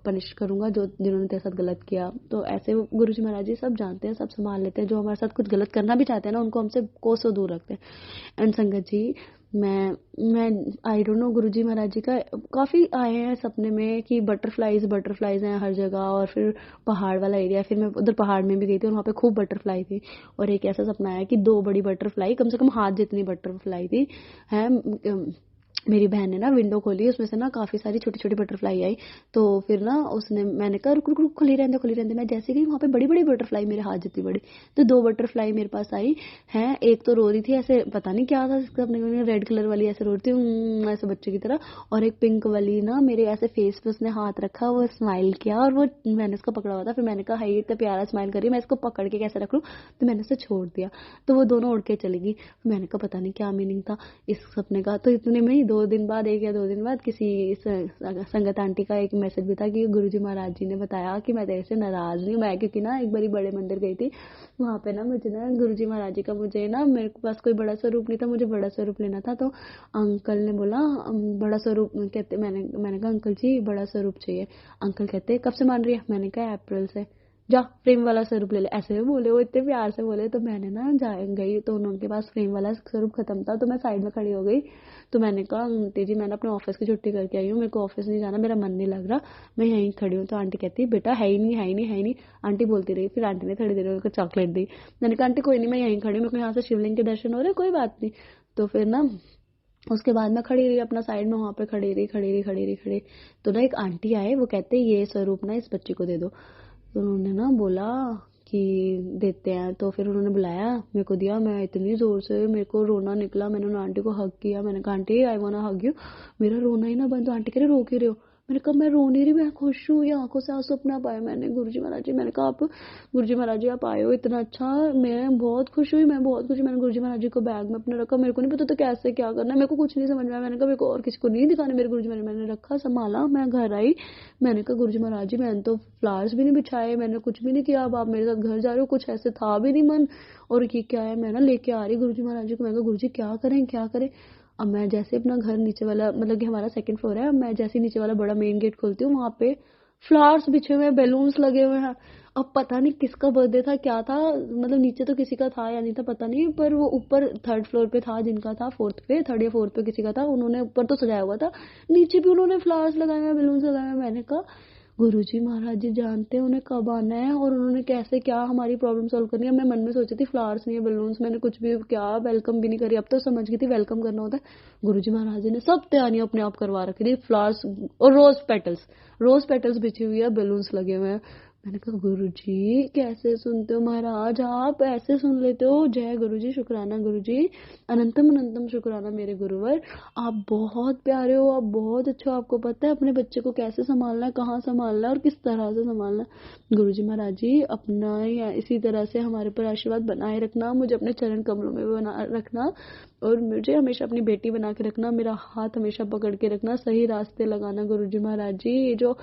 पनिश करूंगा जो जिन्होंने तेरे साथ गलत किया। तो ऐसे गुरुजी महाराज जी सब जानते हैं, सब संभाल लेते हैं, जो हमारे साथ कुछ गलत करना भी चाहते हैं ना, उनको हमसे कोसों दूर रखते हैं। एंड संगत जी, मैं आई डोंट नो, गुरुजी महाराज जी का काफ़ी आए हैं सपने में कि बटरफ्लाईज बटरफ्लाईज हैं हर जगह, और फिर पहाड़ वाला एरिया, फिर मैं उधर पहाड़ में भी गई थी और वहाँ पे खूब बटरफ्लाई थी। और एक ऐसा सपना आया कि 2 बड़ी बटरफ्लाई, कम से कम हाथ जितनी बटरफ्लाई थी, है, मेरी बहन ने ना विंडो खोली, उसमें से ना काफ़ी सारी छोटी छोटी बटरफ्लाई आई। तो फिर ना उसने, मैंने कहा रुक रुक रुक, खुली रहने दे खुली रहने दे। मैं जैसे गई वहाँ पे बड़ी बड़ी बटरफ्लाई, मेरे हाथ जितनी बड़ी, तो 2 बटरफ्लाई मेरे पास आई हैं। एक तो रो रही थी ऐसे, पता नहीं क्या था इसका, अपने रेड कलर वाली ऐसे रो रही थी ऐसे बच्चे की तरह, और एक पिंक वाली ना मेरे ऐसे फेस पे उसने हाथ रखा, वो स्माइल किया, और वो मैंने उसको पकड़ा हुआ था। फिर मैंने कहा हाय इतना प्यारा स्माइल कर रही है, मैं इसको पकड़ के कैसे रख लूँ, तो मैंने उसे छोड़ दिया, तो वो दोनों उड़ के चली गई। मैंने कहा पता नहीं क्या मीनिंग था इस सपने का। तो इतने में ही 2 दिन बाद, 1 या 2 दिन बाद, किसी संगत आंटी का एक मैसेज भी था कि गुरुजी महाराज जी ने बताया कि मैं तेरे से नाराज नहीं हूँ। मैं क्योंकि ना एक बारी बड़े मंदिर गई थी, वहाँ पे ना मुझे ना गुरुजी महाराज जी का, मुझे ना, मेरे पास कोई बड़ा स्वरूप नहीं था, मुझे बड़ा स्वरूप लेना था। तो अंकल ने बोला बड़ा स्वरूप कहते, मैंने कहा अंकल जी बड़ा स्वरूप चाहिए। अंकल कहते कब से मान रही है? मैंने कहा अप्रैल से। जा फ्रेम वाला स्वरूप ले ले, ऐसे भी बोले, वो इतने प्यार से बोले। तो मैंने ना गई तो उनके पास फ्रेम वाला स्वरूप खत्म था, तो मैं साइड में खड़ी हो गई। तो मैंने कहा आंटी जी मैंने अपने ऑफिस की छुट्टी करके आई हूँ, मेरे को ऑफिस नहीं जाना, मेरा मन नहीं लग रहा, मैं यहीं खड़ी हूँ। तो आंटी कहती बेटा है ही नहीं, है ही नहीं, है ही नहीं, आंटी बोलती रही। फिर आंटी ने थोड़ी देर में उनको चॉकलेट दी। मैंने कहा आंटी कोई नहीं, मैं यहीं खड़ी हूँ, मेरे को यहाँ से शिवलिंग के दर्शन हो रहे, कोई बात नहीं। तो फिर ना उसके बाद मैं खड़ी रही अपना साइड में, वहाँ पे खड़ी रही। तो ना एक आंटी आए, वो कहते ये स्वरूप ना इस बच्चे को दे दो। तो उन्होंने ना बोला कि देते हैं। तो फिर उन्होंने बुलाया, मेरे को दिया, मैं इतनी जोर से, मेरे को रोना निकला। मैंने उन आंटी को हग किया, मैंने कहा aunty I want to hug you. मेरा रोना ही ना बंद। तो आंटी कह रहे रो क्यों रहे हो? मैंने कहा मैं रो नहीं रही, मैं खुश हूँ, ये आंखों से आंसू अपना पाए मैंने। गुरुजी महाराज जी, मैंने कहा आप गुरुजी महाराज जी आप आए हो, इतना अच्छा, मैं बहुत खुश हुई, मैं बहुत खुश हुई। मैंने गुरुजी महाराज जी को बैग में अपने रखा, मेरे को नहीं पता तो कैसे क्या करना है, मेरे को कुछ नहीं समझ में आया। मैंने कहा मेरे को और किसी को नहीं दिखाने मेरे गुरुजी महाराज, मैंने रखा, संभाला, मैं घर आई। मैंने कहा गुरुजी महाराज जी मैंने तो फ्लावर्स भी नहीं बिछाए, मैंने कुछ भी नहीं किया, अब आप मेरे साथ घर जा रहे हो, कुछ ऐसे था भी नहीं मन, और ये क्या है? मैं ना लेके आ रही गुरुजी महाराज जी को। मैं कहा गुरुजी क्या करें क्या करें? अब मैं जैसे अपना घर नीचे वाला, मतलब कि हमारा 2nd फ्लोर है, मैं जैसे नीचे वाला बड़ा मेन गेट खोलती हूँ, वहाँ पे फ्लावर्स बिछे हुए हैं, बैलून्स लगे हुए हैं। अब पता नहीं किसका बर्थडे था, क्या था, मतलब नीचे तो किसी का था या नहीं था पता नहीं, पर वो ऊपर 3rd फ्लोर पे था जिनका था, 4th पे, 3rd या 4th पे किसी का था, उन्होंने ऊपर तो सजाया हुआ था, नीचे भी उन्होंने फ्लावर्स लगाए हैं, बैलून्स लगाए हैं। मैंने कहा गुरुजी महाराज जी जानते हैं उन्हें कब आना है और उन्होंने कैसे क्या हमारी प्रॉब्लम सॉल्व करनी है। मैं मन में सोची थी फ्लावर्स नहीं है, बैलून्स, मैंने कुछ भी क्या वेलकम भी नहीं करी। अब तो समझ गई थी वेलकम करना होता है। गुरुजी महाराज जी ने सब तैयारियां अपने आप करवा रखी थी, फ्लावर्स और रोज पेटल्स बिछी हुई है, बैलून्स लगे हुए हैं। मैंने कहा गुरुजी कैसे सुनते हो महाराज, आप ऐसे सुन लेते हो? जय गुरुजी, शुक्राना गुरुजी, अनंतम अनंतम शुक्राना मेरे गुरुवर, आप बहुत प्यारे हो, आप बहुत अच्छे हो, आपको पता है अपने बच्चे को कैसे संभालना है, कहाँ संभालना है और किस तरह से संभालना है। गुरुजी महाराज जी अपना या इसी तरह से हमारे पर आशीर्वाद बनाए रखना, मुझे अपने चरण कमलों में बना रखना, और मुझे हमेशा अपनी बेटी बना के रखना, मेरा हाथ हमेशा पकड़ के रखना, सही रास्ते लगाना। गुरुजी महाराज जी ये जो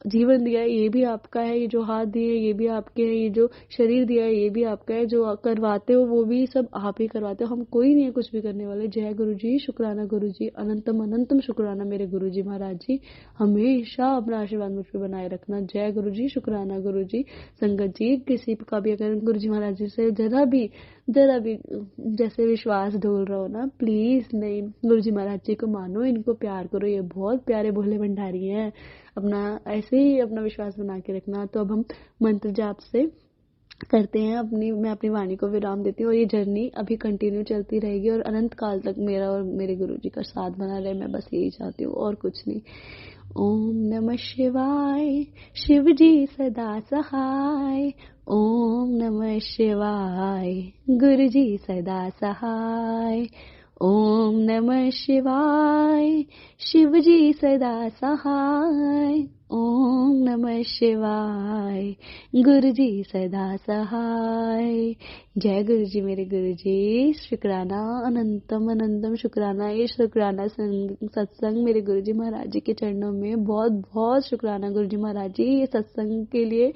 जीवन दिया है ये भी आपका है, ये जो हाथ दिए ये भी आपके हैं, ये जो शरीर दिया है ये भी आपका है, जो करवाते हो वो भी सब आप ही करवाते हो, हम कोई नहीं है कुछ भी करने वाले। जय गुरुजी, शुक्राना गुरुजी, अनंतम अनंतम शुक्राना मेरे गुरुजी महाराज जी, हमेशा अपना आशीर्वाद मुझ पर बनाए रखना। जय गुरुजी, शुक्राना गुरुजी। संगत जी किसी का भी अगर गुरुजी महाराज जी से जरा भी जैसे विश्वास ढोल रहा हो ना, प्लीज नहीं, गुरुजी महाराज जी को मानो, इनको प्यार करो, ये बहुत प्यारे भोले भंडारी हैं। अपना ऐसे ही अपना विश्वास बना के रखना। तो अब हम मंत्र जाप से करते हैं। मैं अपनी वाणी को विराम देती हूँ और ये जर्नी अभी कंटिन्यू चलती रहेगी और अनंत काल तक मेरा और मेरे गुरुजी का साथ बना रहे, मैं बस यही चाहती हूँ और कुछ नहीं। ओम नमः शिवाय, शिव जी सदा सहाय। ओम नमः शिवाय, गुरु जी सदा सहाय। ओम नमः शिवाय, शिव जी सदा सहाय। ओम नमः शिवाय, गुरु जी सदा सहाय। जय गुरु जी मेरे गुरु जी। शुक्राना अनंतम अनंतम शुक्राना। ये शुक्राना सत्संग मेरे गुरु जी महाराज जी के चरणों में बहुत बहुत शुक्राना गुरु जी महाराज जी, ये सत्संग के लिए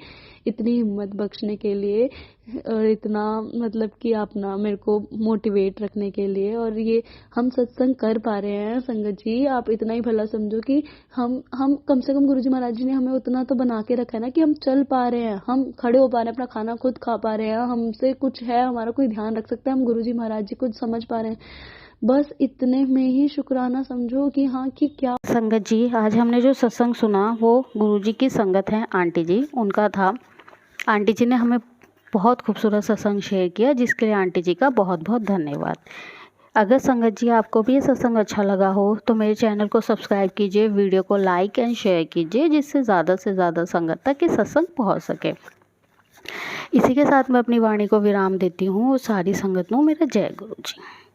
इतनी हिम्मत बख्शने के लिए और इतना मतलब कि आप ना मेरे को मोटिवेट रखने के लिए। और ये हम सत्संग कर पा रहे हैं संगत जी, आप इतना ही भला समझो कि हम कम से कम गुरु जी महाराज जी ने हमें उतना तो बना के रखा है ना कि हम चल पा रहे हैं, हम खड़े हो पा रहे हैं, अपना खाना खुद खा पा रहे हैं, हमसे कुछ है, हमारा कोई ध्यान रख सकता है, हम गुरु जी महाराज जी कुछ समझ पा रहे हैं। बस इतने में ही शुक्राना समझो कि हाँ कि क्या। संगत जी, आज हमने जो सत्संग सुना वो गुरुजी की संगत है आंटी जी, उनका था। आंटी जी ने हमें बहुत खूबसूरत सत्संग शेयर किया, जिसके लिए आंटी जी का बहुत बहुत धन्यवाद। अगर संगत जी आपको भी ये सत्संग अच्छा लगा हो तो मेरे चैनल को सब्सक्राइब कीजिए, वीडियो को लाइक एंड शेयर कीजिए, जिससे ज़्यादा से ज़्यादा संगत तक ये सत्संग पहुँच सके। इसी के साथ मैं अपनी वाणी को विराम देती हूँ। सारी संगत को मेरा जय गुरु जी।